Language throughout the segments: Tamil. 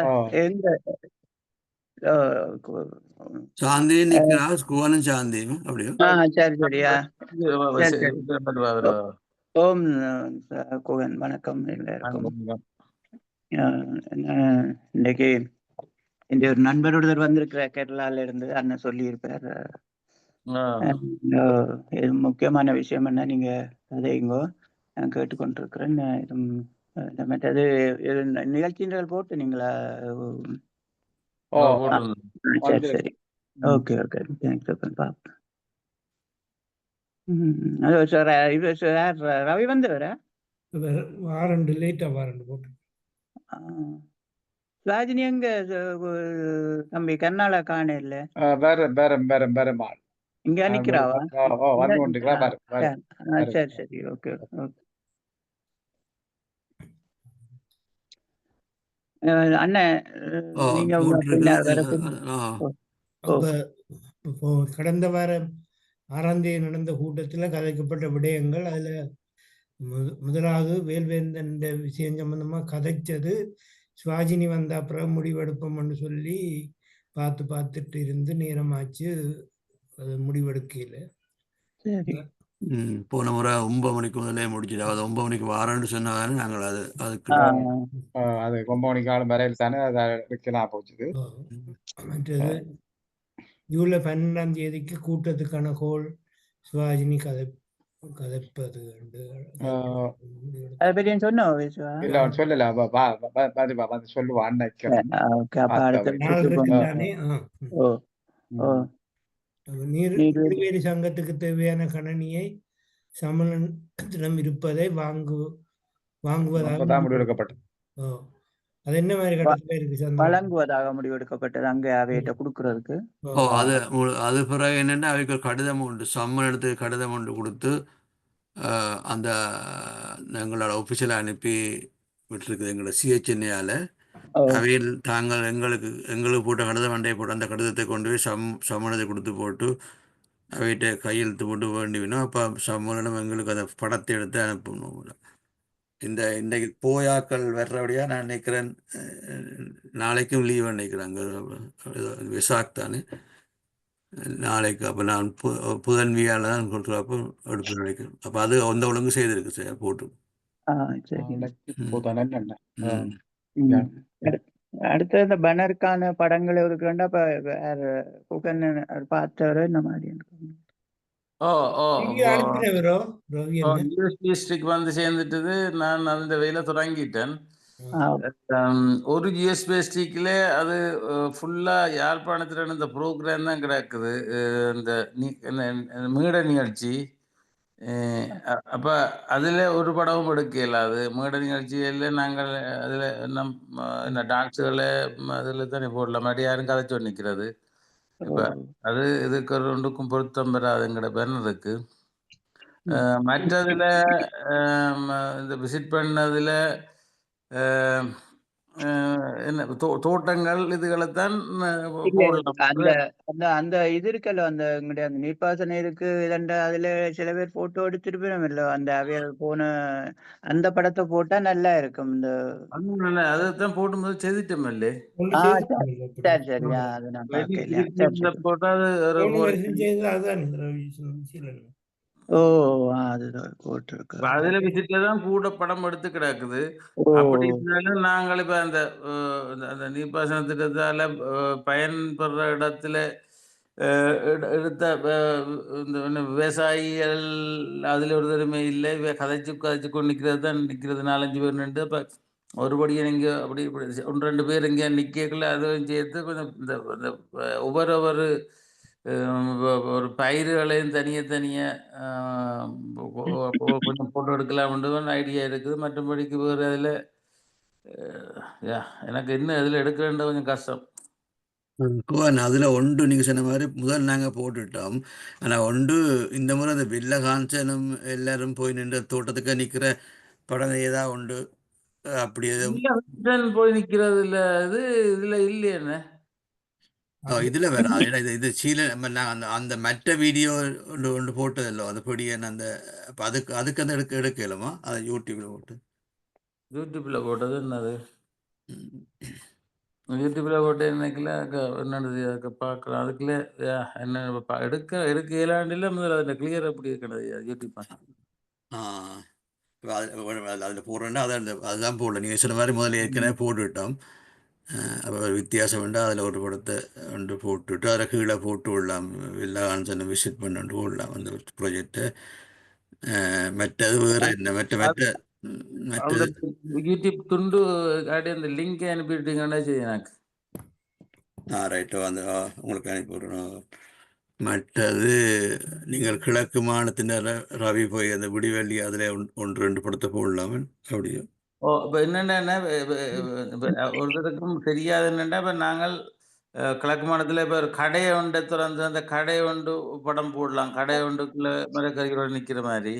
ஓ எங்க சாந்தி நிக்கிறா, குவனும் சாந்தியும் அப்படியோ. சரி சரியா சரி சரி. வருவாரு. ஓம் குகன் வணக்கம் எல்லாருக்கும். இன்னைக்கு இந்த ஒரு நண்பர் ஒருத்தர் வந்திருக்கிற கேரளால இருந்து அண்ணன் சொல்லி இருப்பார். இது முக்கியமான விஷயம் என்ன, நீங்க அதைங்கோ நான் கேட்டுக்கொண்டிருக்கிறேன். மற்றது நிகழ்ச்சிகள் போட்டுனீங்களா? சரி சரி, ஓகே ஓகே, தேங்க்ஸ். பாப்பேன். ரவி வந்தவரா? வாரண்டு லேட்டா வாரண்டு போட்டு ராஜினி எங்க தம்பி கர்நாடகா காண இல்ல, பெருமாள் இங்க நிக்கிறாவா? வந்து கொண்டிருக்கிறா. சரி சரி, ஓகே ஓகே. அண்ணன் நீங்க இப்போ கடந்த வாரம் 6ஆம் தேதி நடந்த கூட்டத்தில் கதைக்கப்பட்ட விடயங்கள், அதுல முதலாவது வேல்வேந்தன் விஷயம் சம்பந்தமா கதைச்சது சுவாஜினி வந்த அப்புறம் முடிவெடுப்போம்னு சொல்லி பார்த்துட்டு இருந்து நேரமாச்சு, அது முடிவெடுக்கல. போன முறை 9 மணிக்கு முதலே முடிச்சிடும். அது 9 மணிக்கு வாரன்னு சொன்னாலும் நாங்கள் அதுக்கு 9 மணிக்கு ஆளும் வரையில் தானே அதை எடுக்கலாம் போச்சுது. மற்றது ஜூலை 12ஆம் தேதிக்கு கூட்டத்துக்கான கோல் சுவாஜினி கதைப்பது சொல்லல சொல்லுவான். நீர்வேலி சங்கத்துக்கு தேவையான கணனியை சமணத்திடம் இருப்பதை வாங்குவதாக முடிவெடுக்கப்பட்டது. அது என்ன மாதிரி கட்டத்துல இருக்கு? வழங்குவதாக முடிவெடுக்கப்பட்டது அங்க அவையிட்ட கொடுக்கறதுக்கு. அது பிறகு என்னென்னா அவைக்கு கடிதம் உண்டு, சம்மன் எடுத்து கடிதம் உண்டு கொடுத்து அந்த எங்களோட ஒஃபிஷியலாக அனுப்பி விட்டுருக்குது எங்களோட சிஹெச்என்ஏயால். அவையில் தாங்கள் எங்களுக்கு போட்ட கடிதம் வண்டையை போட்டு அந்த கடிதத்தை கொண்டு போய் சம்மனத்தை கொடுத்து போட்டு அவைகிட்ட கையெழுத்து போட்டு வேண்டி வேணும். அப்போ சம்மனிடம் எங்களுக்கு அதை படத்தை எடுத்து அனுப்பணும். இன்றைக்கு போயாக்கள் வர்றபடியாக நான் நினைக்கிறேன், நாளைக்கும் லீவ் நினைக்கிறேன். அங்கே விசாக் தானே நாளைக்கு. அப்போ நான் புதன்வியால் தான் கொடுக்குறப்போ எடுப்பு நினைக்கிறேன். அப்போ அது அந்த ஒழுங்கு செய்திருக்கு சார் போட்டு. அடுத்த இந்த பனருக்கான படங்கள் இருக்குன்னா பார்த்தவரை இந்த மாதிரி வந்து சேர்ந்துட்டது. நான் அந்த வேலை தொடங்கிட்டேன். ஒரு யூஎஸ்பி ஸ்டிக்ல அது ஃபுல்லா யாழ்ப்பாணத்துல இந்த ப்ரோக்ராம் தான் கிடக்குது. இந்த மீட நிகழ்ச்சி. அப்ப அதுல ஒரு படமும் எடுக்க இயலாது. மீட நிகழ்ச்சியில நாங்கள் அதுல என்ன டான்ஸுகளை அதுல தானே போடலாம், மாதிரி யாரும் கதைச்சு நிற்கிறது. இப்ப அது இதுக்கு ஒன்றுக்கும் பொருத்தம் பெறாதுங்கிற பேனருக்கு. மற்றதுல இந்த விசிட் பண்ணதுல என்ன தோட்டங்கள் இதுகளைத்தான் அந்த இது இருக்கல்ல, அந்த நீர்ப்பாசனம் இருக்கு இதண்டா, அதுல சில பேர் போட்டோ எடுத்துட்டு போயிடும். அந்த அவையல் போன அந்த படத்தை போட்டா நல்லா இருக்கும். இந்த அதான் போடும்போது செதுட்டம் இல்லை. சரி சரியா, அது நான் போட்டா அதுதான் போட்டிருக்கு. அதுல விசிட்ல தான் கூட படம் எடுத்து கிடக்குது. அப்படி இருந்தாலும் நாங்கள் இப்ப அந்த நீர்ப்பாசன திட்டத்தால பயன்படுற இடத்துல எடுத்த இந்த விவசாயிகள் அதுல ஒரு தருமை இல்லை. கதைச்சு கொண்டு நிற்கிறது தான் நிற்கிறது. 4-5 பேர் நின்று இப்ப ஒருபடியே நீங்க அப்படி 1-2 பேர் இங்கே நிக்கல, அதுவும் சேர்த்து கொஞ்சம் இந்த ஒவ்வொரு ஒரு பயிர்களையும் தனிய கொஞ்சம் போட்டோ எடுக்கலாம் ஐடியா இருக்குது. மற்றபடிக்கு வேறு அதில் எனக்கு இன்னும் அதில் எடுக்கிறேன் கொஞ்சம் கஷ்டம். அதில் ஒன்று நீங்கள் சொன்ன மாதிரி முதல் நாங்கள் போட்டுட்டோம். ஆனால் ஒன்று இந்த முறை அந்த வில்ல காஞ்சனும் எல்லாரும் போய் நின்ற தோட்டத்துக்கு நிற்கிற படம் ஏதாவது உண்டு. அப்படி எதுவும் போய் நிற்கிறது இல்லை. இது இதில் இல்லையே. இதுல வேற இது சீல அந்த மற்ற வீடியோ ஒன்று போட்டதில்லோ அதுபடி அந்த அதுக்கு அந்த எடுக்கலாமா? அது யூடியூப்ல போட்டது என்னது? யூடியூப்ல போட்டு நினைக்கல என்னது பார்க்கலாம் அதுக்குள்ளே என்ன எடுக்க இயலாண்டில் முதல்ல அதில் கிளியர் அப்படி இருக்கிறது யூடியூப் அதில் போடுறேன்னா அதுதான் போடல. நீங்கள் சொன்ன மாதிரி முதல்ல ஏற்கனவே போட்டுவிட்டோம். அப்போ வித்தியாசம் வேண்டாம். அதில் ஒரு படத்தை ஒன்று போட்டுவிட்டு அதில் கீழே போட்டு விடலாம். எல்லா ஆன்சனை விசிட் பண்ணிட்டு விடலாம் அந்த ப்ராஜெக்டை. மற்றது வேறு என்ன மற்றது யூடியூப் துண்டு காட்டி அந்த லிங்கை அனுப்பிட்டீங்கன்னா சரி எனக்கு. ரைட்டோ அந்த உங்களுக்கு அனுப்பிவிடணும். மற்றது நீங்கள் கிழக்கு மாநிலத்தினர் ரவி போய் அந்த விடிவெள்ளி அதில் ஒன்று ரெண்டு படத்தை போடலாமே அப்படியோ. இப்போ என்னென்ன ஒருத்தருக்கும் தெரியாது என்னென்னா இப்போ நாங்கள் கிழக்கு மாநிலத்தில் இப்போ ஒரு கடையை ஒன்றை திறந்து அந்த கடை ஒன்று படம் போடலாம். கடை ஒன்றுக்குள்ள மரக்கறிகளோடு நிற்கிற மாதிரி.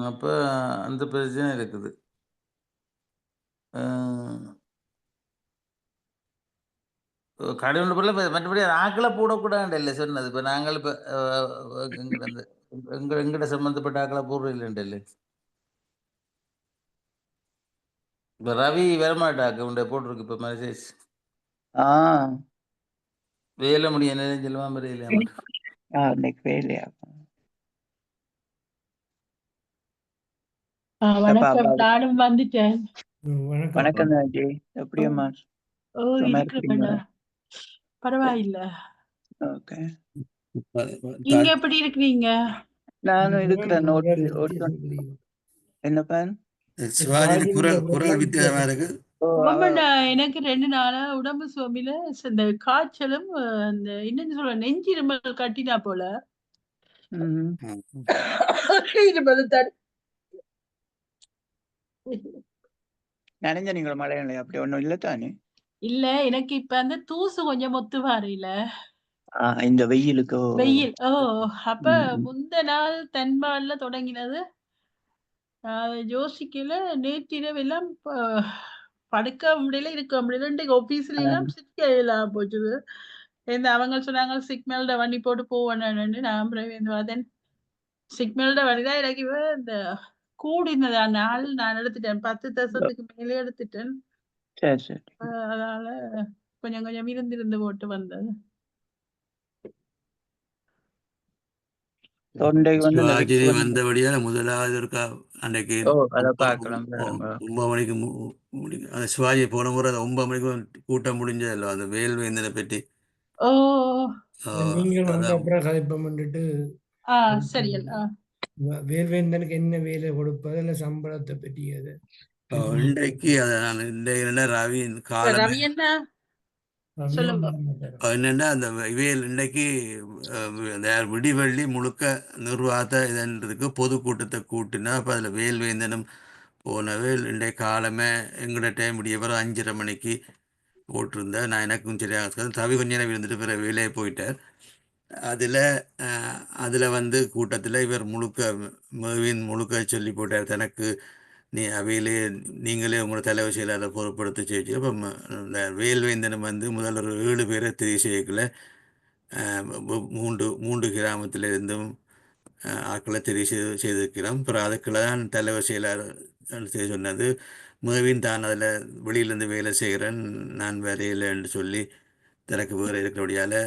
அப்போ அந்த பிரச்சனை இருக்குது. கடை ஒன்று போடல. மற்றபடி ஆக்களை போடக்கூடாது இல்லை சொன்னது. இப்போ நாங்கள் இப்போ எங்கிட்ட சம்மந்தப்பட்ட ஆக்களை போடுறது இல்லைண்டு இல்லை. இப்போ ரவி வரமாட்டாக்கு உண்டை போட்டிருக்கு இப்போ மெசேஜ். வேலை முடியும் என்ன சொல்லுவான் வரையில இன்னைக்கு வேலையா? வணக்கம், நானும் வந்துட்டேன். வணக்கம் ராஜி, எப்படியம்மா? இருக்கிறேன், பரவாயில்ல. ஓகே, நீங்க எப்படி இருக்கிறீங்க? நானும் இருக்கிறேன். என்னப்பா குரல் வித்தியாசமா இருக்கு. எனக்கு 2 நாளா உடம்பு சுவாமியில இந்த காய்ச்சலும் இந்த என்னன்னு சொல்ல நெஞ்சிருமல் கட்டினா போல. நனைஞ்ச நீங்க மழையில அப்படி ஒண்ணும் இல்ல தானே? இல்ல, எனக்கு இப்ப அந்த தூசு கொஞ்சம் ஒத்து வாரில இந்த வெயிலுக்கு. வெயில் அப்ப முந்த நாள் தென்பால்ல தொடங்கினது. யோசிக்கல, நேற்றிரவு எல்லாம் படுக்க முடியல, இருக்க முடியல. இன்றைக்கு ஆபீஸ்ல எல்லாம் சிக்கலாம் போச்சுது. அவங்க சொன்னாங்க சிக்னல்ட வண்டி போட்டு போவேன்னு. நான் சிக்னல்ட வண்டிதான் எனக்கு இந்த கூடினதா நாள் நான் எடுத்துட்டேன். 10 தசத்துக்கு மேலே எடுத்துட்டேன். அதனால கொஞ்சம் கொஞ்சம் இருந்து போட்டு வந்தது. வந்தபடியா முதலாவது இருக்கா அன்றைக்கு 9 மணிக்கு அந்த சிவாஜி போன முறை 9 மணிக்கு கூட்டம் முடிஞ்சதில்ல அந்த வேல்வேந்தனை பற்றி. வேல்வேந்தனுக்கு என்ன வேலை கொடுப்பது இல்ல சம்பளத்தை பற்றியது இன்றைக்கு இன்றைக்கு ரவியின் காலம் என்னன்னா அந்த இவையில் இன்றைக்கு விடிவெள்ளி முழுக்க நிர்வாகத்தை இதன்றதுக்கு பொதுக்கூட்டத்தை கூட்டினா அப்போ அதில் வேல்வேந்தனும் போனவே இன்றைய காலமே எங்களோட டைம் முடிய பிறகு 5:30 மணிக்கு போட்டிருந்தேன். நான் எனக்கும் சரியாக ரவி கொஞ்ச நேரம் இருந்துட்டு பிறகு வேலையை போயிட்டார். அதில் வந்து கூட்டத்தில் இவர் முழுக்க சொல்லி போட்டார். தனக்கு அவையிலே நீங்களே உங்களோட தலைவர் செயலாளர் பொறுப்படுத்த செய்ச்சு. அப்போ இந்த வேல்வேந்தனம் வந்து முதல்ல ஒரு 7 பேரை தெரிவு செய்யக்குள்ள 3 கிராமத்தில் இருந்தும் ஆக்களை தெரிவு செய்திருக்கிறோம். அப்புறம் அதுக்குள்ள தான் தலைவர் செயலாளர் சொன்னது மேவின் தான் அதில் வெளியிலேருந்து வேலை செய்கிறேன், நான் வரையில்லைன்னு சொல்லி தனக்கு வேறு இருக்கிறபடியால்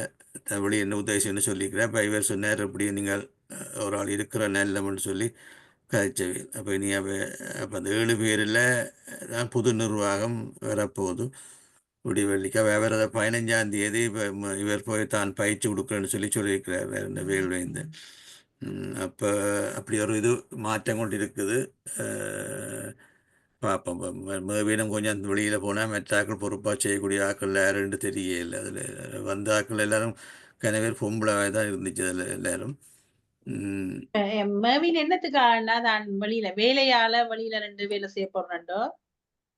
வெளியே என்ன உத்தேசம்னு சொல்லிக்கிறேன். அப்போ இவர் சொன்னார், இப்படி நீங்கள் ஒரு ஆள் இருக்கிற நல்லம்னு சொல்லி கதைச்சவியல். அப்போ இனி அப்போ அந்த 7 பேரில் தான் புது நிர்வாகம் வரப்போகுது. விடிவெள்ளிக்கு வேறு 15ஆம் தேதி இவர் போய் தான் பயிற்சி கொடுக்குறேன்னு சொல்லியிருக்கிறார் வேறு இந்த வேல்வேந்தன். அப்போ அப்படி ஒரு இது மாற்றம் கொண்டு இருக்குது. பார்ப்போம். மேவீனம் கொஞ்சம் வெளியில் போனால் மெட்டாக்கள் பொறுப்பாக செய்யக்கூடிய ஆக்கள் யாருன்னு தெரியல. அதில் வந்த ஆக்கள் எல்லாரும் கனவேர் பொம்பளை தான் இருந்துச்சு. அதில் எல்லாரும் என்னத்துக்கு வெளியில வேலையால வெளியில 2 வேலை செய்ய போறேன்டோ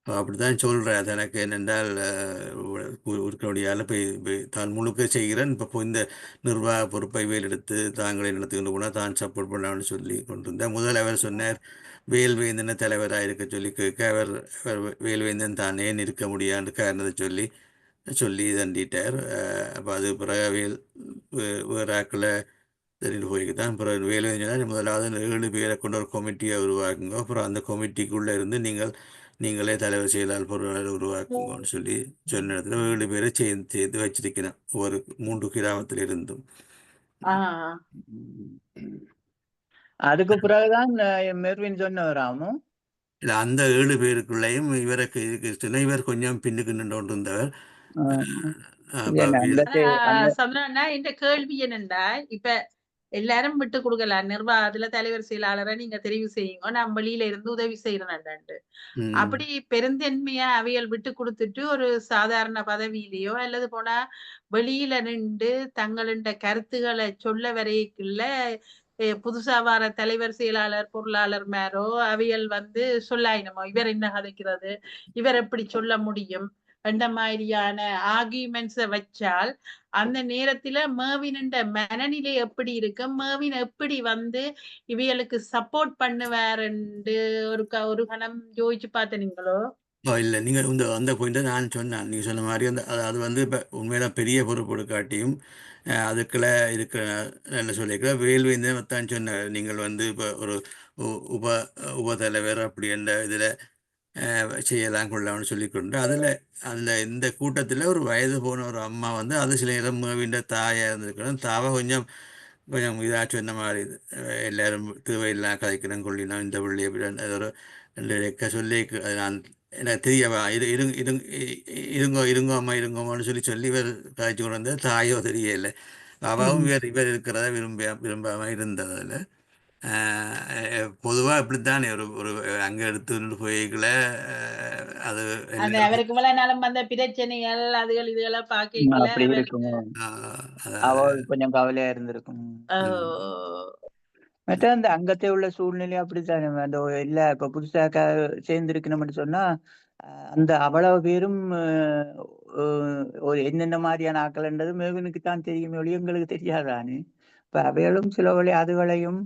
அப்படித்தான் சொல்கிறேன். அது எனக்கு என்னென்றால் இருக்கிறபடியால் போய் தான் முழுக்க செய்கிறேன். இப்போ இந்த நிர்வாக பொறுப்பை வேல் எடுத்து தாங்களே நடத்துக்கிட்டு போனால் தான் சப்போர்ட் பண்ணலாம்னு சொல்லி கொண்டு வந்தேன். முதல் அவர் சொன்னார் வேல்வேந்தனை தலைவராக இருக்க சொல்லி கேட்க அவர் வேல்வேந்தன் தான் ஏன் இருக்க முடியான்னு காரணத்தை சொல்லி தண்டிட்டார். அப்போ அது பிறகு வேறு ஆக்களை தெரிந்து போய்க்கு தான் அப்புறம் வேலை முதலாவது 7 பேரை கொண்ட ஒரு கமிட்டியை உருவாக்குங்க. அப்புறம் அந்த கமிட்டிக்குள்ளே இருந்து நீங்கள் நீங்களே தலைவர் செயலாளர் பொருளாளர் உருவாக்குங்கன்னு சொல்லி சொன்ன இடத்துல 7 பேரை சேர்த்து வச்சிருக்கிறேன் ஒரு 3 கிராமத்தில் இருந்தும். ஆஹ் அதுக்கு பிறகுதான் மெர்வின் சொன்னவராமும். இல்லை, அந்த 7 பேருக்குள்ளேயும் இவருக்கு சொன்ன இவர் கொஞ்சம் பின்னுக்கு நின்று கொண்டு இருந்தவர். சந்திரனா இந்த கேள்வி என்னண்டா, இப்ப எல்லாரும் விட்டு கொடுக்கலாம், நிர்வாகத்துல தலைவர் செயலாளரை நீங்க தெரிவு செய்யுங்க, நான் வெளியில இருந்து உதவி செய்யறேன்டான்ட்டு. அப்படி பெருந்தன்மையா அவையல் விட்டு கொடுத்துட்டு ஒரு சாதாரண பதவியிலேயோ அல்லது போனா வெளியில நின்று தங்களின் கருத்துக்களை சொல்ல வரைக்குள்ள புதுசா வர தலைவர் செயலாளர் பொருளாளர் மேரோ அவையல் சொல்லாயினமோ இவர் என்ன கதைக்கிறது, இவர் எப்படி சொல்ல முடியும் என்ற மாதிரியான ஆர்கியூமெண்ட்ஸை வச்சால் அந்த நேரத்துல மேர்வின் மனநிலை எப்படி இருக்கு, மேர்வின் எப்படி இவைகளுக்கு சப்போர்ட் பண்ணுவாருன்னு ஒரு கணம் யோசிச்சு பார்த்தனீங்களோ? இல்லை, நீங்கள் அந்த பாயிண்ட்டை நான் சொன்னேன். நீங்கள் சொன்ன மாதிரி அது இப்போ உண்மையில பெரிய பொறுப்பு காட்டியும் அதுக்குள்ள இருக்க என்ன சொல்லியிருக்கிற வேல்வேந்தன் தான் சொன்னார். நீங்கள் இப்போ ஒரு உப உபதலைவர் அப்படி என்ற இதில் செய்யலாம் கொள்ளலாம்னு சொல்லிக்கொண்டு அதில் இந்த கூட்டத்தில் ஒரு வயது போன ஒரு அம்மா அது சில நேரம் மேவின்ற தாயாக இருந்திருக்கணும். தாவை கொஞ்சம் இதாக சொன்ன மாதிரி எல்லாரும் தேவையில்லாம் கதைக்கிறோம் கொள்ளினோம் இந்த பிள்ளை ஒரு 2 ரெக்க சொல்லி அது நான் எனக்கு தெரியவா இருங்கோ அம்மா இருங்கோமான்னு சொல்லி இவர் காய்ச்சி கொண்டு வந்த தாயோ தெரியல. அவாவும் இவர் இருக்கிறத விரும்பாமல் இருந்ததில் பொதுவாக இப்படித்தானே ஒரு அங்கே எடுத்து போய்க்கல அது அவருக்கு மேலும் வந்த பிரச்சனைகள் அதுகள் இதெல்லாம் பார்க்க கொஞ்சம் கவலையா இருந்திருக்கும். மற்ற அந்த அங்கத்தை உள்ள சூழ்நிலை அப்படித்தானே. அந்த இல்ல இப்ப புதுசாக சேர்ந்திருக்கணும்னு சொன்னா அந்த அவ்வளவு பேரும் ஒரு என்னென்ன மாதிரியான ஆக்கள்ன்றது மேகனுக்கு தான் தெரியும், எங்களுக்கு தெரியாதானே. இப்ப அவைகளும் சில வழி அதுகளையும்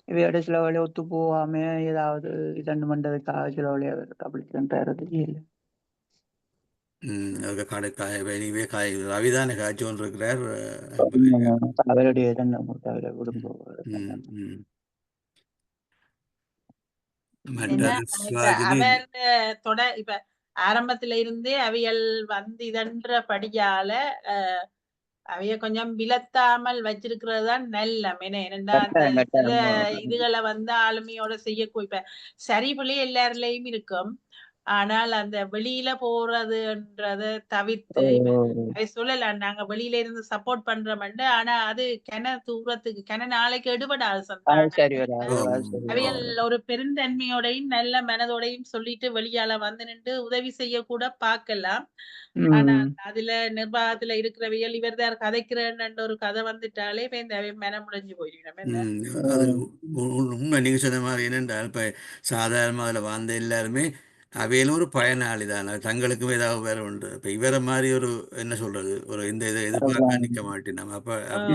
இவையோட சில வழி ஒத்து போகாம ஏதாவது இதண்டு பண்றதுக்காக சில வழி அப்படி தெரியல. ரவிதான காய்ச்சி கொண்டு இருக்கிறார் அவருடைய இப்ப ஆரம்பத்துல இருந்தே அவையல் இதன்றபடியால அவைய கொஞ்சம் விலத்தாமல் வச்சிருக்கிறதுதான் நல்ல ஏனென்றா சில இதுகளை ஆளுமையோட செய்ய இப்ப சரி பிள்ளை எல்லாருலயும் இருக்கும். ஆனால் அந்த வெளியில போறதுன்றத தவிர்த்து சொல்லலாம் நாங்க வெளியில இருந்து சப்போர்ட் பண்றோம். ஆனா அது தூரத்துக்கு நாளைக்கு எடுபடாது. அவைகள் ஒரு பெருந்தன்மையோடையும் நல்ல மனதோடையும் சொல்லிட்டு வெளியால நின்று உதவி செய்ய கூட பார்க்கலாம். ஆனா அதுல நிர்வாகத்துல இருக்கிறவையல் இவர்தான் கதைக்கிறேன்னு ஒரு கதை வந்துட்டாலே மனம் முடிஞ்சு போயிடும். உண்மை நீங்க சொன்ன மாதிரி என்னென்றால் இப்ப சாதாரணமா அதுல வாழ்ந்த எல்லாருமே அவையிலும் ஒரு பயனாளி தான். தங்களுக்கும் ஏதாவது வேற உண்டு. இப்ப இவரை மாதிரி ஒரு என்ன சொல்றது ஒரு இந்த இதை எதிர்பார்க்க நிற்க மாட்டேன் நம்ம. அப்ப அப்படி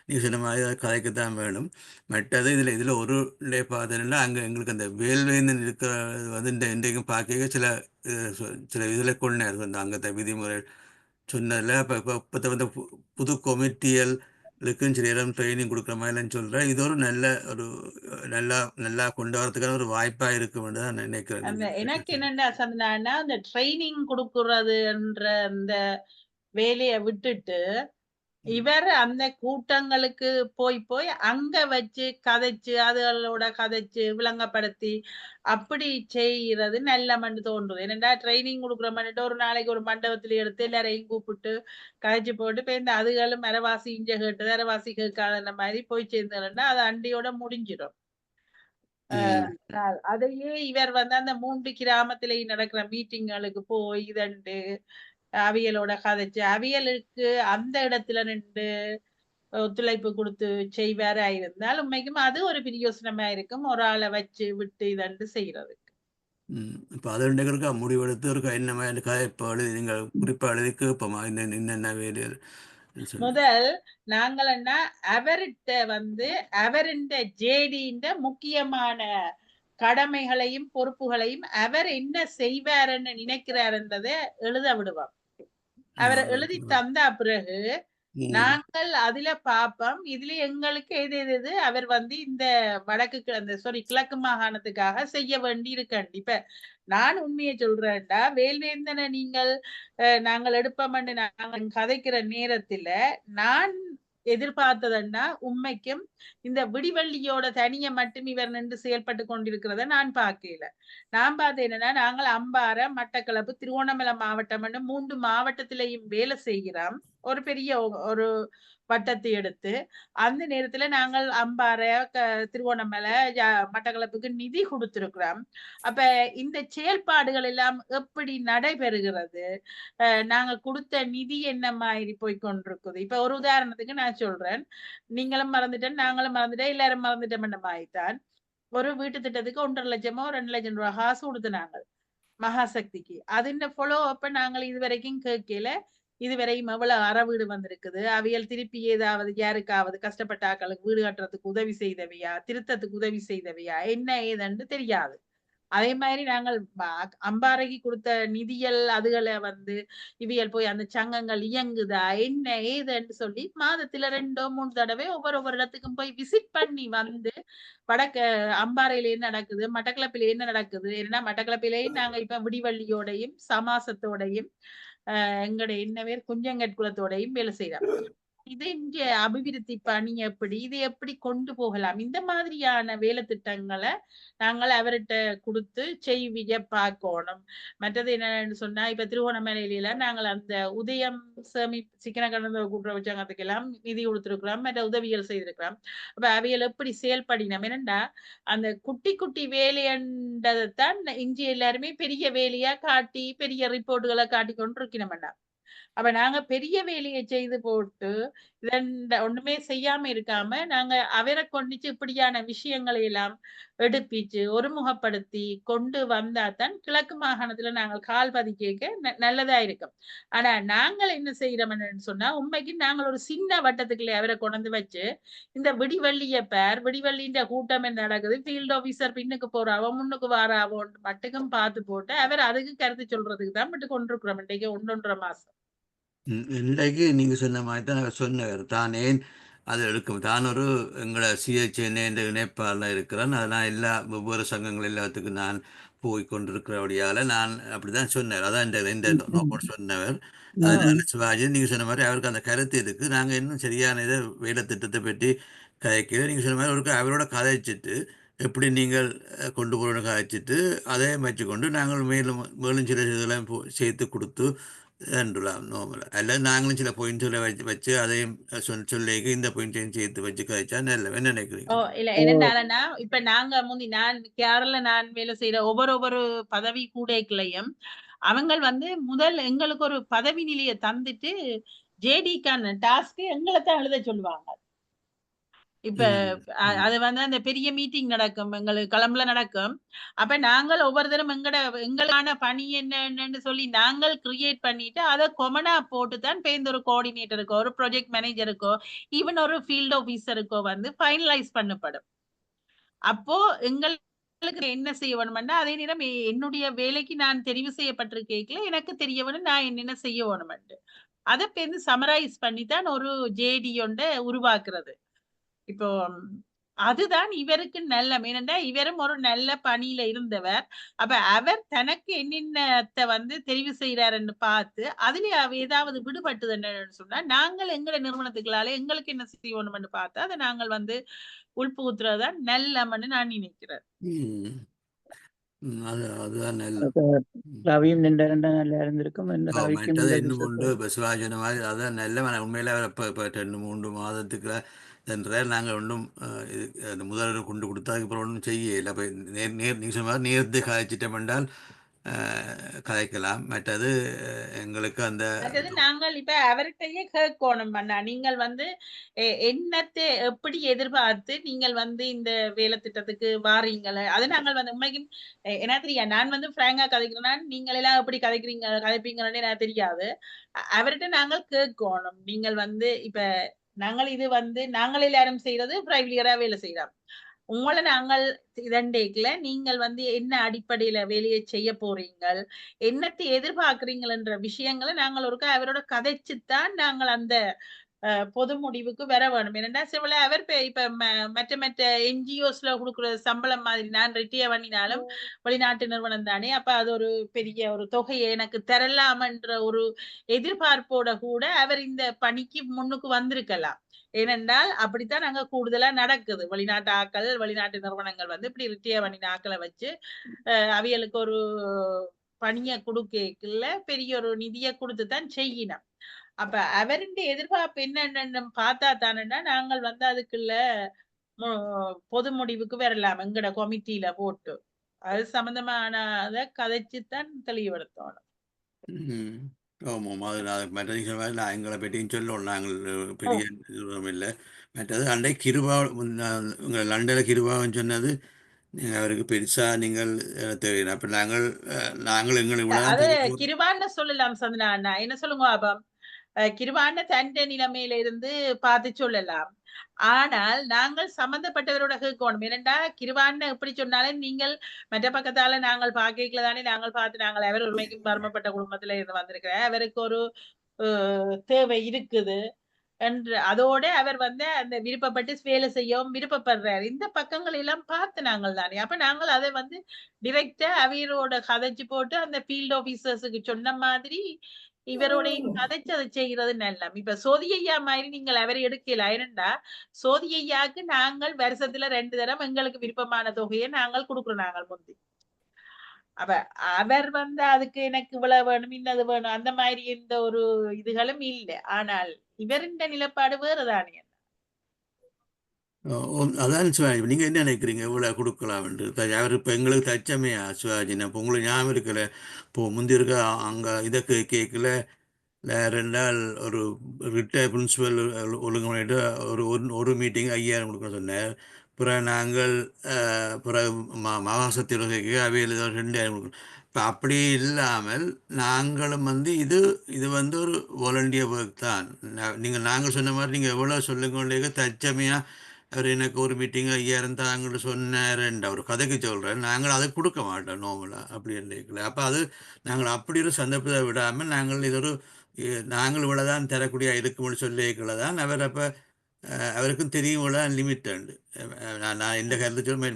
நீ சொன்ன மாதிரி கதைக்குத்தான் வேணும். மற்றது இதில் ஒரு பார்த்தீங்கன்னா அங்கே எங்களுக்கு அந்த வேல்வேந்தன் இருக்கிற இன்றைக்கும் பார்க்க சில இதில் கொண்டார் அங்கத்தை விதிமுறை சொன்னதில் இப்போ புது கொமிட்டியல் இருக்குன்னு சில இடம் ட்ரைனிங் கொடுக்குற மாதிரிலாம் சொல்கிறேன். இது ஒரு நல்லா கொண்டு வரதுக்கான ஒரு வாய்ப்பாக இருக்கும் என்று தான் நினைக்கிறேன். எனக்கு என்னென்ன சொன்னா அந்த ட்ரைனிங் கொடுக்கறதுன்ற அந்த வேலையை விட்டுட்டு இவர் அந்த கூட்டங்களுக்கு போய் அங்க வச்சு கதைச்சு அதுகளோட கதைச்சு விளங்கப்படுத்தி அப்படி செய்யறது நல்ல மண்டு தோன்றுது. என்னடா ட்ரைனிங் கொடுக்குற மண்ணிட்டு ஒரு நாளைக்கு ஒரு மண்டபத்துல எடுத்து எல்லாரையும் கூப்பிட்டு கதைச்சு போட்டு இப்ப இந்த அதுகளும் மரவாசி இஞ்ச கேட்டு அரவாசி கேட்காத மாதிரி போய் சேர்ந்தா அது அண்டியோட முடிஞ்சிடும். அதையே இவர் அந்த 3 கிராமத்திலே நடக்கிற மீட்டிங்களுக்கு போய் இதண்டு அவியலோட கதைச்சு அவியலுக்கு அந்த இடத்துல நின்று ஒத்துழைப்பு கொடுத்து செய்வாரா இருந்தால் உண்மைக்கும் அது ஒரு பிரியோசனமா இருக்கும். ஒரு ஆளை வச்சு விட்டு இதண்டு செய்யறதுக்கு. இப்ப அது முடிவெடுத்து ஒரு என்ன மாதிரி இப்ப எழுதி நீங்கள் குறிப்பா எழுதி கேட்போமா என்னென்ன வேறு முதல் நாங்களா அவர்கிட்ட அவருடைய ஜேடின்ற முக்கியமான கடமைகளையும் பொறுப்புகளையும் அவர் என்ன செய்வாருன்னு நினைக்கிறாருன்றதை எழுத விடுவார். அவர் எழுதி தந்தா பிறகு ம். நாங்கள் அதுல பாப்போம் இதுல எங்களுக்கு எது அவர் வந்து இந்த வடக்கு அந்த கிழக்கு மாகாணத்துக்காக செய்ய வேண்டி இருக்கண்டு. இப்ப நான் உண்மையை சொல்றேன்டா, வேல்வேந்தனை நீங்கள் நாங்கள் எடுப்போம்னு நாங்கள் கதைக்கிற நேரத்துல நான் எதிர்பார்த்ததுன்னா உண்மைக்கும் இந்த விடிவள்ளியோட தனிய மட்டும் இவர் நின்று செயல்பட்டு கொண்டிருக்கிறத நான் பார்க்கல. நான் பார்த்தேன் என்னன்னா, நாங்கள் அம்பாறை, மட்டக்களப்பு, திருவண்ணாமலை மாவட்டம் 3 மாவட்டத்திலையும் வேலை செய்கிறோம். ஒரு பெரிய ஒரு வட்டத்தை எடுத்து அந்த நேரத்துல நாங்கள் அம்பாறை, திருவண்ணாமலை, மட்டக்களப்புக்கு நிதி கொடுத்திருக்கிறோம். அப்ப இந்த செயல்பாடுகள் எல்லாம் எப்படி நடைபெறுகிறது, நாங்க கொடுத்த நிதி என்ன மாதிரி போய்கொண்டிருக்குது. இப்ப ஒரு உதாரணத்துக்கு நான் சொல்றேன், நீங்களும் மறந்துட்டேன், நாங்களும் மறந்துட்டேன், எல்லாரும் மறந்துட்டோம் என்ற மாதிரிதான் ஒரு வீட்டு திட்டத்துக்கு 1.5 லட்சமோ 2 லட்சம் ரூபாய் காசு கொடுத்தனாங்க மகாசக்திக்கு. அதின் ஃபாலோ அப்ப நாங்கள் இதுவரைக்கும் கேட்கல. இதுவரையும் எவ்வளவு அற வீடு வந்திருக்குது, அவியல் திருப்பி ஏதாவது யாருக்காவது கஷ்டப்பட்ட ஆக்களுக்கு வீடு கட்டுறதுக்கு உதவி செய்தவையா, திருத்தத்துக்கு உதவி செய்தவையா, என்ன ஏதுன்னு தெரியாது. அதே மாதிரி நாங்கள் அம்பாறைக்கு கொடுத்த நிதியல் அதுகளை வந்து இவியல் போய் அந்த சங்கங்கள் இயங்குதா என்ன ஏதுன்னு சொல்லி மாதத்துல 2-3 தடவை ஒவ்வொரு இடத்துக்கும் போய் விசிட் பண்ணி வந்து அம்பாறையில என்ன நடக்குது, மட்டக்களப்பில என்ன நடக்குது, ஏன்னா மட்டக்களப்பிலேயும் நாங்க இப்ப விடிவள்ளியோடையும் சமாசத்தோடையும் எங்களுடைய என்ன பேர் குஞ்சங்கட்குளத்தோடையும் வேலை செய்யறோம். இது இங்க அபிவிருத்தி பணி எப்படி, இது எப்படி கொண்டு போகலாம், இந்த மாதிரியான வேலை திட்டங்களை நாங்கள் அவர்கிட்ட கொடுத்து செய்விய பார்க்கணும். மற்றது என்னன்னு சொன்னா, இப்ப திருவோணமலையில நாங்கள் அந்த உதயம் சிக்கன கடந்த கூட்டுறவு சங்கத்துக்கெல்லாம் நிதி கொடுத்திருக்கிறோம், மற்ற உதவிகள் செய்திருக்கிறோம். அப்ப அவைகள் எப்படி செயல்படினோம் என்னண்டா, அந்த குட்டி குட்டி வேலையன்றதைத்தான் இஞ்சி எல்லாருமே பெரிய வேலையா காட்டி பெரிய ரிப்போர்ட்டுகளை காட்டி கொண்டு இருக்கணும்டா. அப்ப நாங்க பெரிய வேலையை செய்து போட்டு ஒண்ணுமே செய்யாம இருக்காம நாங்க அவரை கொண்டுச்சு இப்படியான விஷயங்களை எல்லாம் எடுப்பிச்சு ஒருமுகப்படுத்தி கொண்டு வந்தாதான் கிழக்கு மாகாணத்துல நாங்கள் கால் பதிக்க நல்லதா இருக்கும். ஆனா நாங்கள் என்ன செய்யறோம்னு சொன்னா, உண்மைக்கு நாங்கள் ஒரு சின்ன வட்டத்துக்குள்ளே அவரை கொண்டு வச்சு இந்த விடிவள்ளிய விடிவள்ளின்ற கூட்டம் என்ன நடக்குது, ஃபீல்ட் ஆபீசர் பின்னுக்கு போறாவோ முன்னுக்கு வாராவோ மட்டுக்கும் பார்த்து போட்டு அவர் அதுக்கு கருத்து சொல்றதுக்கு தான் மட்டும் கொண்டிருக்கிறோம் இன்றைக்கு 1.5 மாசம். இன்றைக்கு நீங்கள் சொன்ன மாதிரி தான் அவர் சொன்னவர் தான். ஏன் அது எடுக்கும் தான் ஒரு எங்களை சிஹெச்என்ஏ என்ற இணைப்பாளர் இருக்கிறேன். அதெல்லாம் எல்லா வெவ்வேறு சங்கங்கள் எல்லாத்துக்கும் நான் போய் கொண்டிருக்கிறபடியால் நான் அப்படி தான் சொன்னார். அதான் இந்த நோக்கம் சொன்னவர். அதனால சிவாஜி நீங்கள் சொன்ன மாதிரி அவருக்கு அந்த கருத்து இருக்குது. நாங்கள் இன்னும் சரியான இதை வேலை திட்டத்தை பற்றி கதைக்கல. நீங்கள் சொன்ன மாதிரி அவருக்கு அவரோட கதைச்சிட்டு எப்படி நீங்கள் கொண்டு போகணும்னு கதைச்சிட்டு அதே வச்சுக்கொண்டு நாங்கள் மேலும் மேலும் சில இதெல்லாம் சேர்த்து கொடுத்து என்றலாம் நோமல் அல்ல நாங்களும் சில பாயிண்ட்ஸில் வச்சு அதையும் சொல்லிக்கு இந்த பாயிண்ட்ஸையும் சேர்த்து வச்சு கழிச்சா நல்ல என்ன நினைக்கிறீங்க? இல்ல என்னன்னா, இப்ப நாங்க நான் கேரள நான் வேலை செய்யற ஒவ்வொரு பதவி கூடைகளையும் அவங்க வந்து முதல் எங்களுக்கு ஒரு பதவி நிலையை தந்துட்டு ஜேடிக்கான டாஸ்க் எங்களை தான் எழுத சொல்லுவாங்க. இப்ப அது வந்து அந்த பெரிய மீட்டிங் நடக்கும், எங்களுக்கு கிளம்புல நடக்கும். அப்ப நாங்கள் ஒவ்வொருத்தரும் எங்களுக்கான பணி என்னன்னு சொல்லி நாங்கள் கிரியேட் பண்ணிட்டு அதை கொமனா போட்டுதான் பேருந்து ஒரு கோஆர்டினேட்டருக்கோ ஒரு ப்ராஜெக்ட் மேனேஜருக்கோ ஈவன் ஒரு ஃபீல்ட் ஆபீசருக்கோ வந்து ஃபைனலைஸ் பண்ணப்படும். அப்போ எங்களுக்கு என்ன செய்ய வேணும்னா, அதே நேரம் என்னுடைய வேலைக்கு நான் தெரிவு செய்யப்பட்டிருக்கேன், எனக்கு தெரிய வேணும் நான் என்னென்ன செய்ய வேணும்ட்டு அதை பேருந்து சமரைஸ் பண்ணித்தான் ஒரு ஜேடி ஒன்றை உருவாக்குறது. இப்போ அதுதான் இவருக்கு நல்ல ஏனென்றா இவரும் ஒரு நல்ல பணியில இருந்தவர். அப்ப அவர் தனக்கு என்னென்னத்தை வந்து தெரிவு செய்யறாருன்னு பார்த்து அதுல ஏதாவது விடுபட்டது என்னன்னு சொன்னா, நாங்கள் எங்கள நிறுவனத்துக்களால எங்களுக்கு என்ன செய்யணும்னு பார்த்தா அதை நாங்கள் வந்து உள்புகுத்துறதுதான் நல்லமன்னு நான் நினைக்கிறேன். அதுதான் நல்ல ரவியும் நல்லா இருந்திருக்கும். இன்னும் உண்டு சிவாஜன மாதிரி அதான் நல்ல உண்மையில இப்போ 2-3 மாதத்துக்கு என்றால் நாங்கள் ஒன்றும் முதலிடம் கொண்டு கொடுத்தா அதுக்கப்புறம் ஒன்றும் செய்யலை. அப்போ நீங்கள் சொன்ன மாதிரி நேரத்தை கதைச்சிட்டோம் என்றால் கதைக்கலாம். மற்றது எங்களுக்கு அந்த நாங்கள் இப்ப அவர்கிட்டயே கேட்கணும் அண்ணா, நீங்கள் வந்து என்னத்தை எப்படி எதிர்பார்த்து நீங்கள் வந்து இந்த வேலை திட்டத்துக்கு வாரீங்களே, அது நாங்கள் வந்து உண்மைக்கும் என்ன தெரியா, நான் வந்து பிராங்கா கதைக்கிறேன்னா நீங்கள் எல்லாம் எப்படி கதைப்பீங்கன்னு எனக்கு தெரியாது. அவர்கிட்ட நாங்கள் கேட்கணும், நீங்கள் வந்து இப்ப நாங்கள் இது வந்து நாங்கள் எல்லாரும் செய்யறது பிரைவேட்டா வேலை செய்யறோம், உங்களை நாங்கள் இதண்டேக்கல நீங்கள் வந்து என்ன அடிப்படையில வேலையை செய்ய போறீங்கள், என்னத்தை எதிர்பார்க்கிறீங்கள் என்ற விஷயங்களை நாங்கள் அவரோட கதைச்சுத்தான் நாங்கள் அந்த பொது முடிவுக்கு வர வேணும். என்னன்னா சில அவர் இப்ப மற்ற மற்ற என்ஜிஓஸ்ல கொடுக்குற சம்பளம் மாதிரி நான் ரிட்டையர் பண்ணினாலும் வெளிநாட்டு நிறுவனம் தானே, அப்ப அது ஒரு பெரிய ஒரு தொகையை எனக்கு தரலாமன்ற ஒரு எதிர்பார்ப்போட கூட அவர் இந்த பணிக்கு முன்னுக்கு வந்திருக்கலாம். ஏனென்றால் அப்படித்தான் அங்க கூடுதலா நடக்குது. வெளிநாட்டு ஆக்கள், வெளிநாட்டு நிறுவனங்கள் வந்து இப்படி ரிட்டையர் பண்ணின ஆக்களை வச்சு அவியலுக்கு ஒரு பணியை கொடுக்கல பெரிய ஒரு நிதியை கொடுத்துதான் செய்யணும். அப்ப அவருடைய எதிர்பார்ப்பு என்னன்னு பார்த்தா தானேன்னா நாங்கள் வந்து அதுக்குள்ள பொது முடிவுக்கு வரலாம் எங்கட கமிட்டியில போட்டு அது சம்பந்தமானதை கதைச்சுத்தான் தெளிவுபடுத்தணும். ஆமாம், அது நான் மற்ற நான் எங்களை பற்றியும் சொல்லணும். நாங்கள் பெரிய இல்லை. மற்றது அண்டை கிருபா உங்கள் லண்டனில் கிருபான்னு சொன்னது நீங்கள் அவருக்கு பெருசாக நீங்கள் தெரியும். அப்போ நாங்கள் எங்களை அது கிருபான்னு சொல்லலாம். சந்தனா அண்ணா என்ன சொல்லுங்க பாபம், கிருபான தண்ட நிலைமையில இருந்து பார்த்து சொல்லலாம். ஆனால் நாங்கள் சம்பந்தப்பட்டவரோட கேட்கணும். ஏனென்றா கிருபான்னு எப்படி சொன்னாலும் நீங்கள் மற்ற பக்கத்தால நாங்கள் பார்க்கல தானே நாங்கள் பார்த்து நாங்கள் அவர் உண்மைக்கும் பரமப்பட்ட குடும்பத்துல இருந்து வந்திருக்கிறேன், அவருக்கு ஒரு தேவை இருக்குது என்று அதோட அவர் வந்து அந்த விருப்பப்பட்டு வேலை செய்யவும் விருப்பப்படுறாரு. இந்த பக்கங்கள் எல்லாம் பார்த்து நாங்கள் தானே. அப்ப நாங்கள் அதை வந்து டிரெக்டா அவரோட கதைச்சு போட்டு அந்த ஃபீல்ட் ஆபீசர்ஸுக்கு சொன்ன மாதிரி இவரோட கதைச்சு அதை செய்யறது நல்ல. இப்ப சோதியையா மாதிரி நீங்கள் அவரை எடுக்கல. ஏனண்டா சோதியையாக்கு நாங்கள் வருஷத்துல 2 தரம் எங்களுக்கு விருப்பமான தொகையை நாங்கள் கொடுக்குறோம் நாங்கள் முந்தி. அப்ப அவர் வந்து அதுக்கு எனக்கு இவ்வளவு வேணும் இன்னது வேணும் அந்த மாதிரி எந்த ஒரு இதுகளும் இல்லை. ஆனால் இவரின் நிலப்பாடு வேறுதானே. அதான் சிவாஜி, நீங்கள் என்ன நினைக்கிறீங்க இவ்வளோ கொடுக்கலாம் அவர் இப்போ எங்களுக்கு தச்சமையா சிவாஜி? இப்போ உங்களுக்கு ஞாபகம் இருக்கல, இப்போ முந்தி இருக்க அங்கே இதை கேட்கல ரெண்டால் ஒரு ரிட்டையர் பிரின்சிபல் ஒழுங்கு பண்ணிட்டு ஒரு மீட்டிங் 5000 கொடுக்கணும் சொன்னார். பிறகு நாங்கள் பிறகு மகாசக்தியில் அவையில் 2000 கொடுக்கணும். இப்போ அப்படி இல்லாமல் நாங்களும் வந்து இது வந்து ஒரு வாலண்டியர் ஒர்க் தான். நாங்கள் சொன்ன மாதிரி நீங்கள் எவ்வளோ சொல்லுங்க தச்சமையாக அவர் எனக்கு ஒரு மீட்டிங் 5000 தாங்கன்னு சொன்னார்ன்ற ஒரு கதைக்கு சொல்கிறேன். நாங்கள் அதை கொடுக்க மாட்டோம் நோமலாக அப்படி நினைக்கல. அப்போ அது நாங்கள் அப்படி ஒரு சந்தர்ப்பத்தை விடாமல் நாங்கள் இது ஒரு நாங்கள் இவ்வளோதான் தரக்கூடிய இருக்கும்னு சொல்லிக்கல தான் அவர். அப்போ அவருக்கும் தெரியும் இவ்வளோ லிமிட்டண்டு. நான் இந்த கருத்து சொல்ல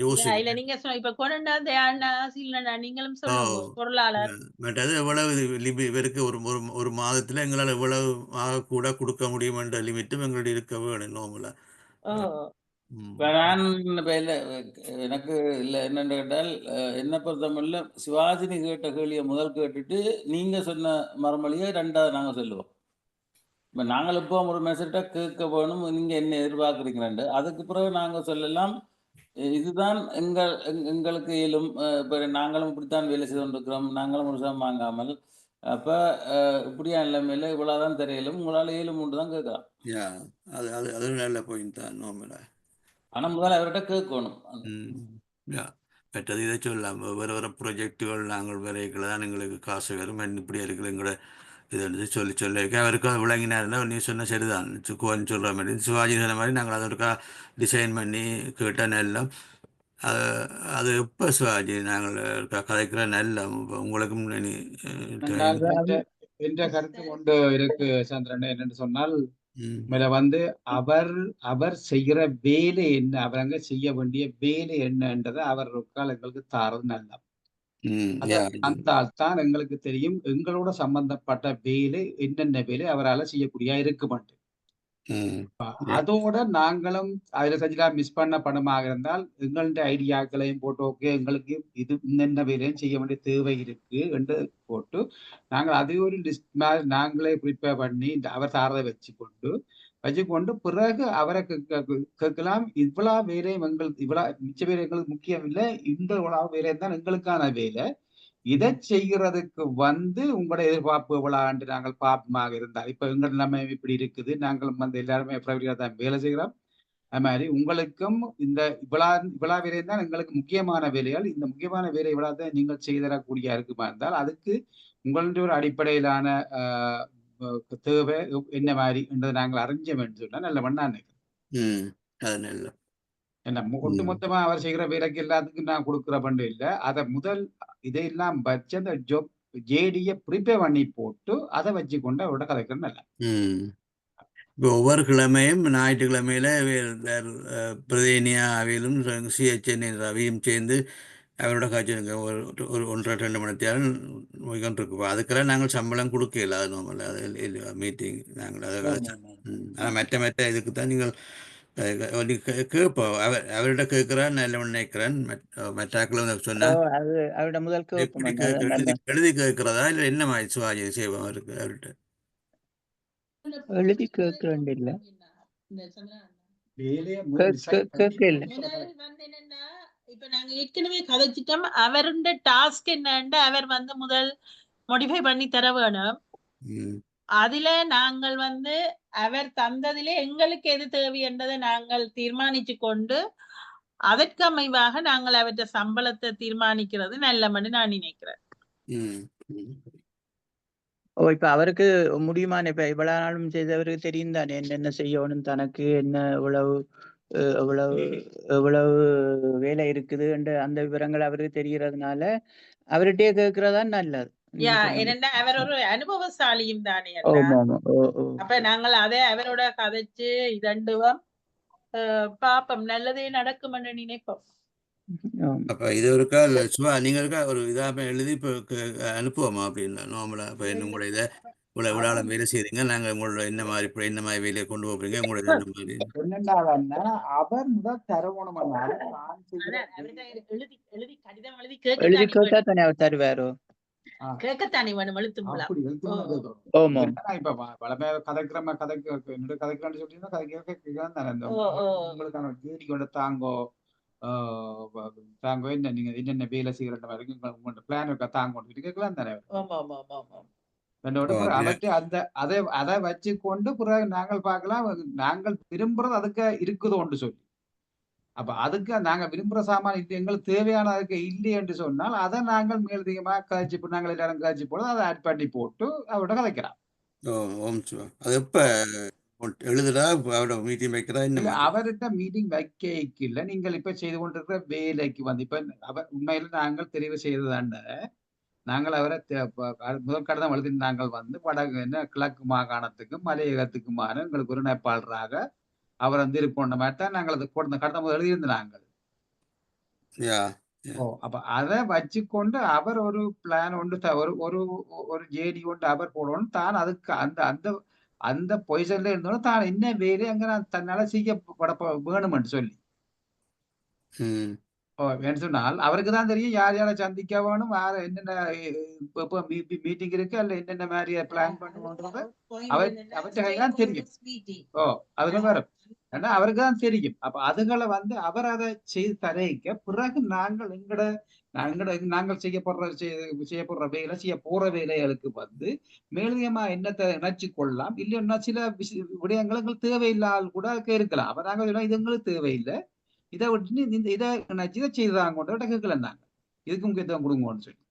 யோசிக்கிறேன். நீங்க இப்ப நீங்களும் பொருளாளர் மற்றது எவ்வளவு இவருக்கு ஒரு மாதத்துல எங்களால் எவ்வளவு கூட கொடுக்க முடியும் என்ற லிமிட்டும் எங்களுடைய இருக்க வேணும் நோமலா. நான் எனக்கு இல்லை என்னென்னு கேட்டால் என்னை பொறுத்தமல்ல சிவாஜினி கேட்ட கேள்வியை முதல் கேட்டுட்டு நீங்க சொன்ன மறுமொழியை 2வது நாங்க சொல்லுவோம். இப்போ நாங்கள் இப்போ ஒரு மெசேஜா கேட்க வேணும், நீங்க என்ன எதிர்பார்க்குறீங்கன்னு. அதுக்கு பிறகு நாங்க சொல்லலாம் இதுதான் எங்களுக்கு இயலும். இப்போ நாங்களும் இப்படித்தான் வேலை செய்து கொண்டிருக்கிறோம், நாங்களும் ஒரு சம் வாங்காமல். அப்ப இப்படியா நிலைமையில இவ்வளவுதான் தெரியலும், உங்களால இயலும் உண்டு தான் கேட்கலாம். அது நல்ல பாயிண்ட் தான் நோமலா. ஆனால் முதல்ல அவர்கிட்ட கேட்கணும். பெற்றது இதை சொல்லலாம். வேறு ப்ரொஜெக்டுகள் நாங்கள் வரைகளை தான் எங்களுக்கு காசு வரும் இப்படி இருக்கிற எங்களோட இது சொல்லி அவருக்கு அது விளங்கினாருன்னா நீ சொன்ன சரிதான் கோன்னு சொல்கிற மாதிரி சிவாஜி சொன்ன மாதிரி நாங்கள் அதற்கா டிசைன் பண்ணி கேட்டால் நல்லம். அது எப்போ சிவாஜி நாங்கள் கதைக்கிற நல்லம் உங்களுக்கும் என்ற கருத்து கொண்டு இருக்கு சந்திரன். என்னன்னு சொன்னால் வந்து அவர் செய்கிற வேலை என்ன, அவரங்க செய்ய வேண்டிய வேலை என்னன்றதை அவர் எங்களுக்கு தாரது நல்ல. தான் எங்களுக்கு தெரியும் எங்களோட சம்பந்தப்பட்ட வேலை என்னென்ன வேலை அவரால் செய்யக்கூடிய இருக்குமெண்டு. அதோட நாங்களும் அதுல செஞ்சா மிஸ் பண்ண படமாக இருந்தால் எங்கள்ட ஐடியாக்களையும் போட்டு ஓகே எங்களுக்கு இது இன்னென்ன வேலையும் செய்ய வேண்டிய தேவை இருக்கு என்று போட்டு நாங்கள் அதே ஒரு லிஸ்ட் மாதிரி நாங்களே ப்ரிப்பேர் பண்ணி அவர் தாரதை வச்சுக்கொண்டு பிறகு அவரை கேட்கலாம். இவ்வளவு வேலையும் மிச்ச வேலை எங்களுக்கு முக்கியம் இல்லை, இந்த இவ்வளவு வேலையும் தான் எங்களுக்கான வேலை, இதை செய்கிறதுக்கு உங்களோட எதிர்பார்ப்பு எவ்வளவு நாங்கள் பார்ப்பமாக இருந்தால் இப்ப எங்கள் நிலைமை இப்படி இருக்குது, நாங்கள் எல்லாருமே தான் வேலை செய்கிறோம். அது மாதிரி உங்களுக்கும் இந்த இவ்வளவு வேலையும் தான் எங்களுக்கு முக்கியமான வேலைகள், இந்த முக்கியமான வேலை இவ்வளவு நீங்கள் செய்தரக்கூடிய இருக்குமா இருந்தால் அதுக்கு உங்களுடைய ஒரு அடிப்படையிலான தேவை என்ன மாதிரி என்றதை நாங்கள் அறிஞ்சோம் என்று சொன்னா நல்ல பண்ணா நினைக்கிறேன். என்ன ஒட்டுமொத்தமா அவர் செய்கிற வேலைக்கு எல்லாத்துக்கும் நான் கொடுக்குற பண்டு இல்லை, அதை முதல் இதையெல்லாம் வச்சு அந்த ஜாப் ஜேடியை ப்ரிப்பேர் பண்ணி போட்டு அதை வச்சு கொண்டு அவரோட கதைக்கிறது நல்ல. இப்போ ஒவ்வொரு கிழமையும் ஞாயிற்றுக்கிழமையில பிரதேனியா அவையிலும் சிஎச்என் ரவியும் சேர்ந்து அவரோட காய்ச்சல் ஒரு 1.5-2 மணி நேரம் நோய்கொண்டிருக்கு. அதுக்கெல்லாம் நாங்கள் சம்பளம் கொடுக்கல. அது நார்மல் அது மீட்டிங் நாங்கள் அதை ஆனால் மற்ற இதுக்கு தான் நீங்கள் கேட்போம். அவர்கிட்ட கேட்குறான் நல்ல நினைக்கிறேன். மற்றாக்கள் சொன்னா அது அவரோட முதல் எப்படி கேட்போம். எழுதி கேட்கிறதா இல்லை என்ன மாதிரி சுவாஜி செய்வோம் அவருக்கு அவர்கிட்ட எழுதி கேட்கிறேன் இல்ல வேலையை கேட்க இல்ல. என்னன்னா இப்ப நாங்க ஏற்கனவே கதைச்சிட்டோம். அவருடைய டாஸ்க் என்னன்னு அவர் முதல் மாடிஃபை பண்ணி தர வேணும். அதுல நாங்கள் அவர் தந்ததிலே எங்களுக்கு எது தேவை என்றதை நாங்கள் தீர்மானிச்சு கொண்டு அதற்கு அமைவாக நாங்கள் அவற்றை சம்பளத்தை தீர்மானிக்கிறது நல்லமன்னு நான் நினைக்கிறேன். இப்ப அவருக்கு முடியுமான்னு இப்ப இவ்வளவு நாளும் செய்தவருக்கு தெரியும் தானே என்னென்ன செய்யணும், தனக்கு என்ன எவ்வளவு வேலை இருக்குது அந்த விவரங்கள் அவருக்கு தெரியறதுனால அவர்கிட்டயே கேட்கறதா நல்லது. என்னன்னா அவர் ஒரு அனுபவசாலியும் தானே. அப்ப நாங்கள் அதை அவரோட கதைச்சு இதண்டுவோம் பாப்போம், நல்லதே நடக்கும்னு நினைப்போம். அப்ப இது இருக்கா சும்மா நீங்க இருக்கா ஒரு இதாக எழுதி இப்போ அனுப்புவோமா அப்படின்னா நார்மலா இப்போ என்ன கூட இதை இவ்வளோ வேலை செய்றீங்க, நாங்கள் உங்களோட என்ன மாதிரி வேலையை கொண்டு போறீங்க, உங்களோட என்ன மாதிரி என்னண்டாவன்னா அவர் முதல் தரவணும் எழுதி கடிதம் எழுதி கேட்டா தானே அவர் தருவாரோ. கேட்கத்தானே வேணும் எழுத்து அப்படி இப்ப பலமே கதைக்கிறேன்னு சொல்லிங்கன்னா கதைக்கிறேன் உங்களுக்கான தேடி கொண்டு தாங்கோ என்ன நீங்க என்னென்ன வேலை செய்யற மாதிரி உங்களோட பிளான் இருக்கா தாங்க கேட்கலாம் தானே. அவற்றை அதை வச்சு கொண்டு பிறகு நாங்கள் பார்க்கலாம் நாங்கள் விரும்புறது அதுக்கு இருக்குதோன்னு சொல்லி. அப்ப அதுக்கு நாங்க விரும்புற சாமான் இது எங்களுக்கு தேவையான அதுக்கு இல்லை என்று சொன்னால் அதை நாங்கள் மேலதிகமா காய்ச்சி நாங்கள் எல்லாரும் காய்ச்சி போடுறோம், அதை ஆட் பண்ணி போட்டு அவரோட கதைக்கிறோம். அது எப்ப எழுதுறா அவரோட மீட்டிங் வைக்கிறா என்ன அவர்கிட்ட மீட்டிங் வைக்க இல்லை. நீங்கள் இப்ப செய்து கொண்டிருக்கிற வேலைக்கு இப்ப அவர் உண்மையில நாங்கள் தெரிவு செய்ததாண்ட நாங்கள் அவரை முதல் கடிதம் எழுதி நாங்கள் வடக்கு கிழக்கு மாகாணத்துக்கும் மலையகத்துக்குமான எங்களுக்கு ஒரு நேபாளராக அவர் இருப்போன்ற மாதிரி தான் நாங்கள் அதை போட்டு கடிதம் எழுதியிருந்து நாங்கள். அப்ப அதை வச்சுக்கொண்டு அவர் ஒரு பிளான் ஒன்று ஒரு ஒரு ஜேடி ஒன்று அவர் போடணும் தான். அதுக்கு அந்த அந்த அந்த பொசிஷன்ல இருந்தோம் தான் என்ன வேலை அங்க நான் தன்னால செய்யப்பட வேணும்னு சொல்லி சொன்னால் அவருக்கு தான் தெரியும் யார் யாரை சந்திக்க வேணும், யார என்னென்ன மீட்டிங் இருக்கு அல்ல என்னென்ன மாதிரி பிளான் பண்ணுவோன்றது அவற்றை கைதான் தெரியும். அதுல வேற ஏன்னா அவருக்கு தான் தெரியும். அப்ப அதுகளை அவர் அதை செய்து தரைக்க பிறகு நாங்கள் நாங்கள் செய்யப்படுற வேலை செய்ய போற வேலைகளுக்கு மேலதிகமா என்னத்தை இணைச்சு கொள்ளலாம். இல்லைன்னா சில விடயங்கள் எங்களுக்கு தேவையில்லாத கூட இருக்கலாம். அப்ப நாங்கள் சொன்னா இது எங்களுக்கு தேவையில்லை, இதை விட்டு இதை செய்தாங்க கொண்டு கேட்கல நாங்க இதுக்கு முக்கியத்துவம் கொடுங்கன்னு சொல்லி.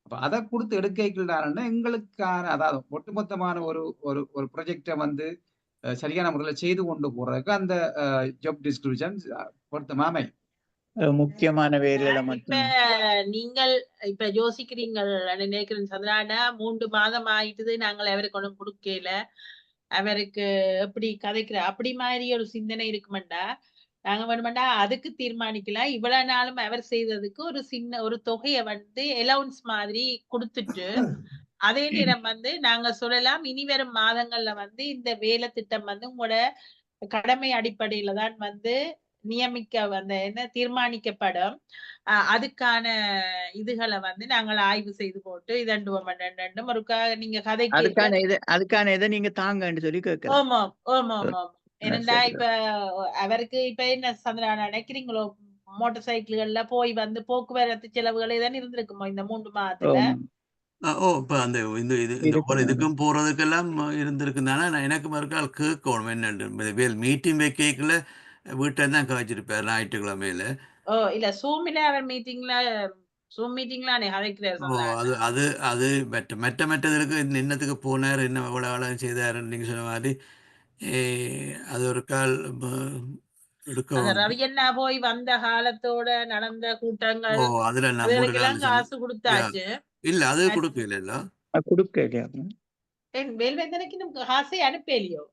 அப்ப அதை கொடுத்து எடுக்கிறாருன்னா எங்களுக்கான அதாவது ஒட்டுமொத்தமான ஒரு ஒரு ப்ரொஜெக்டை சரியான முறையில் செய்து கொண்டு போறதுக்கு அந்த ஜாப் டிஸ்கிரிப்ஷன் பொருத்தமாமை முக்கியமான வேலைகளை மட்டும் நீங்கள் இப்ப யோசிக்கிறீங்கள் நினைக்கிறேன் சந்திரானா. 3 மாதம் ஆயிட்டுது நாங்கள் அவருக்கு ஒன்றும் கொடுக்கல, அவருக்கு எப்படி கதைக்கிற அப்படி மாதிரி ஒரு சிந்தனை இருக்குமெண்டா நாங்க வேணுமெண்டா அதுக்கு தீர்மானிக்கலாம். இவ்வளவு நாளும் அவர் செய்ததுக்கு ஒரு சின்ன ஒரு தொகையை அலவுன்ஸ் மாதிரி கொடுத்துட்டு அதே நேரம் நாங்க சொல்லலாம் இனி வரும் மாதங்கள்ல இந்த வேலை திட்டம் உங்களோட கடமை அடிப்படையில தான் நியமிக்க என்ன தீர்மானிக்கப்படும். அதுக்கான இதுகளை நாங்கள் ஆய்வு செய்து போட்டு இதண்டுவோம் ஒருக்கா நீங்க கதை அதுக்கான இதை நீங்க தாங்கன்னு சொல்லி கேட்கலாம். ஆமா ஆமா ஆமா. என்னண்டா இப்ப அவருக்கு இப்ப என்ன சந்திரானா நினைக்கிறீங்களோ மோட்டார் சைக்கிள்கள்ல போய் போக்குவரத்து செலவுகளே தான் இருந்திருக்குமோ இந்த 3 மாதத்துல. இப்ப அந்த இதுக்கும் போறதுக்கெல்லாம் இருந்திருக்குனால நான் எனக்கு மறுக்கால் கேட்கணும் என்னன்னு மீட்டிங் வைக்கல வீட்டை தான் காய்ச்சிருப்பார் ஞாயிற்றுக்கிழமையில. இல்ல சூமில அவர் மீட்டிங்ல அது அது மெட்டதுக்கு என்னத்துக்கு போனார் என்ன எவ்வளவு வேலை செய்தாரு நீங்க சொன்ன மாதிரி அது ஒரு கால் ரவி அண்ணா போய் வந்த காலத்தோட நடந்த கூட்டங்கள் அதுல காசு கொடுத்தாச்சு. இல்ல அது கொடுக்கல கொடுக்கலையா வேல்வேந்தனுக்கு காசை அனுப்பலையோ.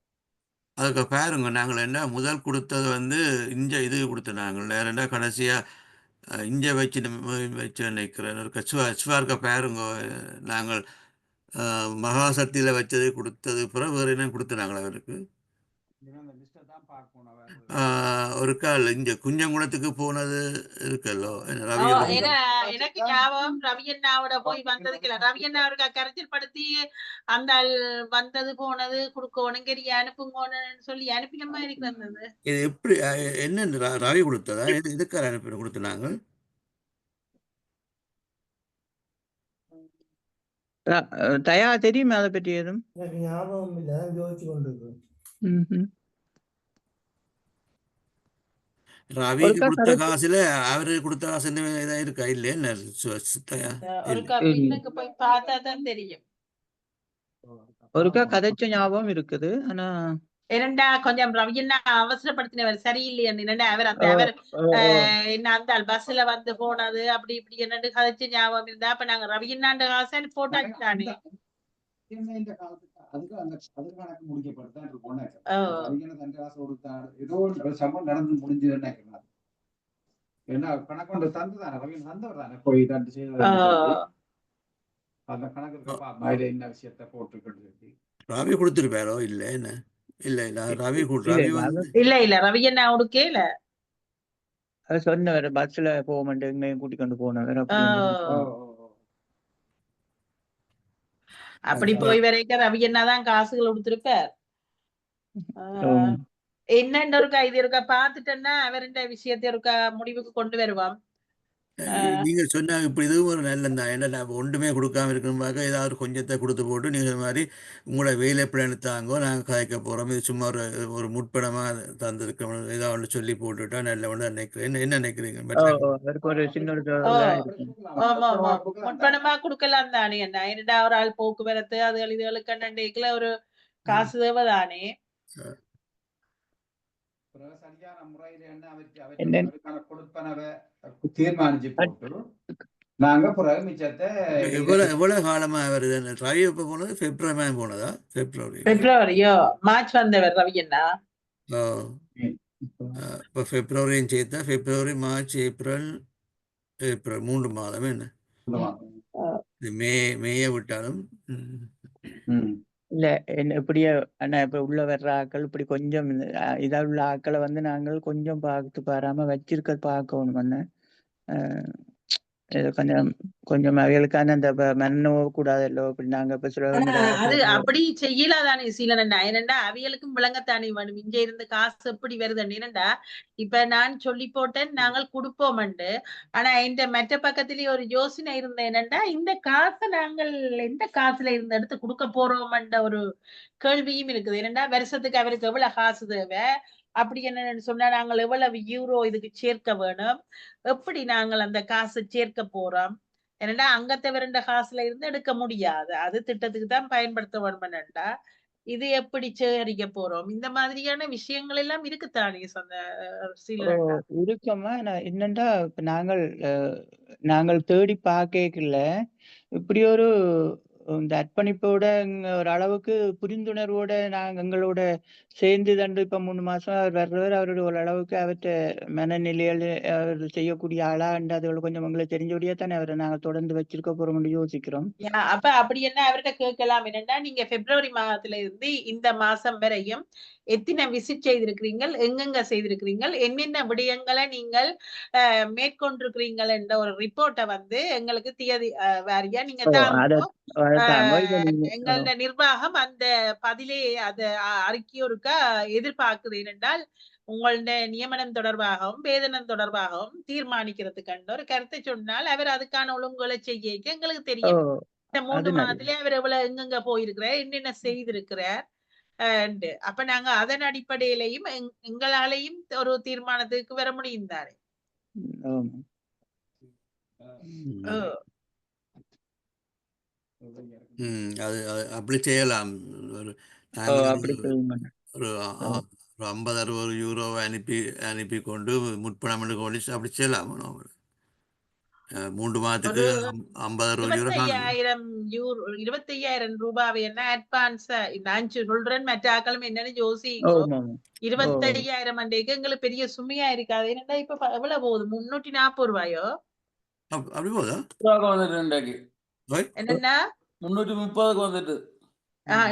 அதுக்கு பாருங்க நாங்கள் என்ன முதல் கொடுத்தது வந்து இஞ்ச இது கொடுத்தோம் நாங்கள் நேரண்டா கடைசியாக இஞ்ச வச்சு வச்சு நினைக்கிறேன் சிவார்க்க பாருங்க நாங்கள் மகாசக்தியில் வச்சது கொடுத்தது பிறகு வேறு என்ன கொடுத்தோம் நாங்கள் அவருக்கு அந்த லிஸ்ட்டை தான் பார்க்கணும் அவர் ஒரு கால் இங்கே குஞ்சங்குளத்துக்கு போனது இருக்கல்லோ ரவி எனக்கு ஞாபகம் ரவி அண்ணாவோட போய் வந்ததுக்கு இல்ல ரவி அண்ணா அவருக்கு கரைச்சல் படுத்தி அந்த வந்தது போனது குடுக்கணும் கெரிய அனுப்புங்கன்னு சொல்லி அனுப்பின மாதிரி இருந்தது. இது எப்படி என்ன ரவி கொடுத்ததா எதுக்காக அனுப்பி கொடுத்தனாங்க தயா தெரியுமா அதை பற்றி எதுவும்? எனக்கு ஞாபகம் இல்லை, யோசிச்சு கொண்டிருக்கேன். ரவிக்கு கொடுத்த காசுல அவரு கொடுத்த காசு என்ன இருக்கா இல்லையா பின்னுக்கு போய் பார்த்தா தான் தெரியும். ஒருக்கா கதைச்ச ஞாபகம் இருக்குது. ஆனா இரண்டா கொஞ்சம் ரவியண்ணா அவசரப்படுத்தினவர் சரியில்லையா அவர் அந்த அவர் என்ன அந்த பஸ்ல வந்து போனது அப்படி இப்படி என்னன்னு கதைச்ச ஞாபகம் இருந்தா அப்ப நாங்க ரவியண்ணாண்ட காசு போட்டாச்சு தானே. அதுக்கு அந்த கணக்கு முடிக்கப்பட்டுதான் இருக்கும். தன் காசு கொடுத்தாரு ஏதோ ஒரு சம்பவம் நடந்து முடிஞ்சதுன்னு ஏன்னா கணக்கு தந்துதானே ரவீன் தந்தவர் தானே போய் தண்டு செய்து அந்த கணக்கு என்ன விஷயத்த போட்டுக்கிட்டு ரவி கொடுத்துருப்பாரோ இல்ல என்ன இல்ல இல்ல ரவி இல்ல ரவி என்ன கொடுக்கல சொன்னவர் பஸ்ல போக மாட்டேங்க கூட்டி கொண்டு போனவர் அப்படி போய் வரைக்கும் ரவி என்னதான் காசுகள் கொடுத்திருப்பார். என்னன்னு இருக்கா இது இருக்கா பாத்துட்டேன்னா அவருடைய விஷயத்தை இருக்கா முடிவுக்கு கொண்டு வருவான். நீங்க சொன்னா இப்படி இதுவும் ஒரு நல்லதான். ஏன்னா ஒன்றுமே கொடுக்காம இருக்கணும்பாக்க ஏதாவது கொஞ்சத்தை கொடுத்து போட்டு நீங்க மாதிரி உங்களோட வெயில் எப்படி எடுத்தாங்கோ நாங்கள் கதைக்க போறோம் இது சும்மா ஒரு முற்படமா தந்திருக்கோம் ஏதாவது சொல்லி போட்டுட்டா நல்ல ஒன்று நினைக்கிறேன். என்ன நினைக்கிறீங்க? முற்படமா கொடுக்கலாம் தானே என்ன இரண்டாவது ஆள் போக்குவரத்து அதுகள் இதுகளுக்கு அண்டேக்குல ஒரு காசு தேவைதானே. சரியான முறையில அவருக்கான கொடுப்பனவை தீர்மானிச்சு போட்டு நாங்க பிறகு மிச்சத்தை எவ்வளவு காலமா வருது ரவி எப்ப போனது? பிப்ரவரி போனதா? பிப்ரவரியோ மார்ச் வந்தவர் ரவி அண்ணா. இப்ப பிப்ரவரியும் சேர்த்தா பிப்ரவரி மார்ச் ஏப்ரல் 3 மாதம் என்ன மேய விட்டாலும் இல்ல என்ன இப்படியே ஆனா இப்ப உள்ள வர்ற ஆக்கள் இப்படி கொஞ்சம் இதா உள்ள ஆக்களை வந்து நாங்கள் கொஞ்சம் பார்த்து பாராம வச்சிருக்க பார்க்கணும். கொஞ்சம் கொஞ்சம் அவைகளுக்கான அந்த மன்னோ கூடாதல்லோ அப்படி நாங்க இப்ப அது அப்படி செய்யலாதானே சீலனண்டா ஏனண்டா அவைகளுக்கும் விளங்கத்தானே வேணும் இங்க இருந்து காசு எப்படி வருதுன்னு. ஏனண்டா இப்ப நான் சொல்லி போட்டேன் நாங்கள் கொடுப்போம்ண்டு. ஆனா இந்த மற்ற பக்கத்திலேயே ஒரு யோசனை இருந்த என்னண்டா இந்த காசை நாங்கள் எந்த காசுல இருந்து எடுத்து கொடுக்க போறோம்ன்ற ஒரு கேள்வியும் இருக்குது. ஏனண்டா வருஷத்துக்கு அவருக்கு எவ்வளவு காசு தேவை அப்படி என்னன்னு சொன்னா நாங்கள் எவ்வளவு யூரோ இதுக்கு சேர்க்க வேணும் எப்படி நாங்கள் அந்த காசை சேர்க்க போறோம். ஏன்னா அங்கத்தை விரண்ட காசுல இருந்து எடுக்க முடியாது அது திட்டத்துக்கு தான் பயன்படுத்த வேணும்னுட்டா இது எப்படி சேகரிக்க போறோம் இந்த மாதிரியான விஷயங்கள் எல்லாம் இருக்குத்தானே இருக்கமா. என்னண்டா இப்ப நாங்கள் தேடி பார்க்கல இப்படி ஒரு இந்த அர்ப்பணிப்போட ஒரு அளவுக்கு புரிந்துணர்வோட நாங்க எங்களோட சேர்ந்து தண்டு இப்ப 3 மாசம் அவர் வர்றவர் அவருடைய ஒரு அளவுக்கு அவற்ற மனநிலையில அவர் செய்யக்கூடிய ஆளாண்டு அதுகளை கொஞ்சம் உங்களை தெரிஞ்சபடியா தானே அவரை நாங்க தொடர்ந்து வச்சிருக்க போறோம்னு யோசிக்கிறோம். அப்ப அப்படி என்ன அவர்கிட்ட கேட்கலாம் என்னன்னா நீங்க பிப்ரவரி மாதத்துல இருந்து இந்த மாசம் வரையும் எத்தனை விசிட் செய்திருக்கிறீங்கள் எங்கெங்க செய்திருக்கிறீங்கள் என்னென்ன விடயங்களை நீங்கள் மேற்கொண்டிருக்கிறீங்கள் என்ற ஒரு ரிப்போர்ட்டை வந்து எங்களுக்கு தேதி வாரியா நீங்க எங்களோட நிர்வாகம் அந்த பதிலே அத அறிக்கையோருக்கா எதிர்பார்க்குது. என்றால் உங்களோட நியமனம் தொடர்பாகவும் வேதனம் தொடர்பாகவும் தீர்மானிக்கிறதுக்கு ஒரு கருத்தை சொன்னால் அவர் அதுக்கான ஒழுங்குகளை செய்ய எங்களுக்கு தெரியும். இந்த 3 மாதத்திலே அவர் எவ்வளவு எங்கெங்க போயிருக்கிறார் என்னென்ன செய்திருக்கிறார். அப்ப நாங்க அதன் அடிப்படையிலையும் எங்களாலையும் ஒரு தீர்மானத்துக்கு வர முடியும் தானே. அது அப்படி செய்யலாம். ஒரு 50-60 யூரோவை அனுப்பி கொண்டு முற்பணம் கொண்டு அப்படி செய்யலாம். 3 மாதத்துக்கு ஒரு 50-60 யூரோ காணும். 25,000 ரூபாவை என்ன அட்வான்ஸா நான் சொல்றேன். மற்ற ஆக்களும் என்னன்னு யோசிக்கோ. ஆமா. 25,000 அண்டைக்கு எங்களுக்கு பெரிய சுமையா இருக்காது. என்னடா இப்ப எவ்வளவு போகுது? 340 ரூபாயோ அப்படி போதா? வந்துட்டு இன்றைக்கு என்னன்னா 330க்கு வந்துட்டு.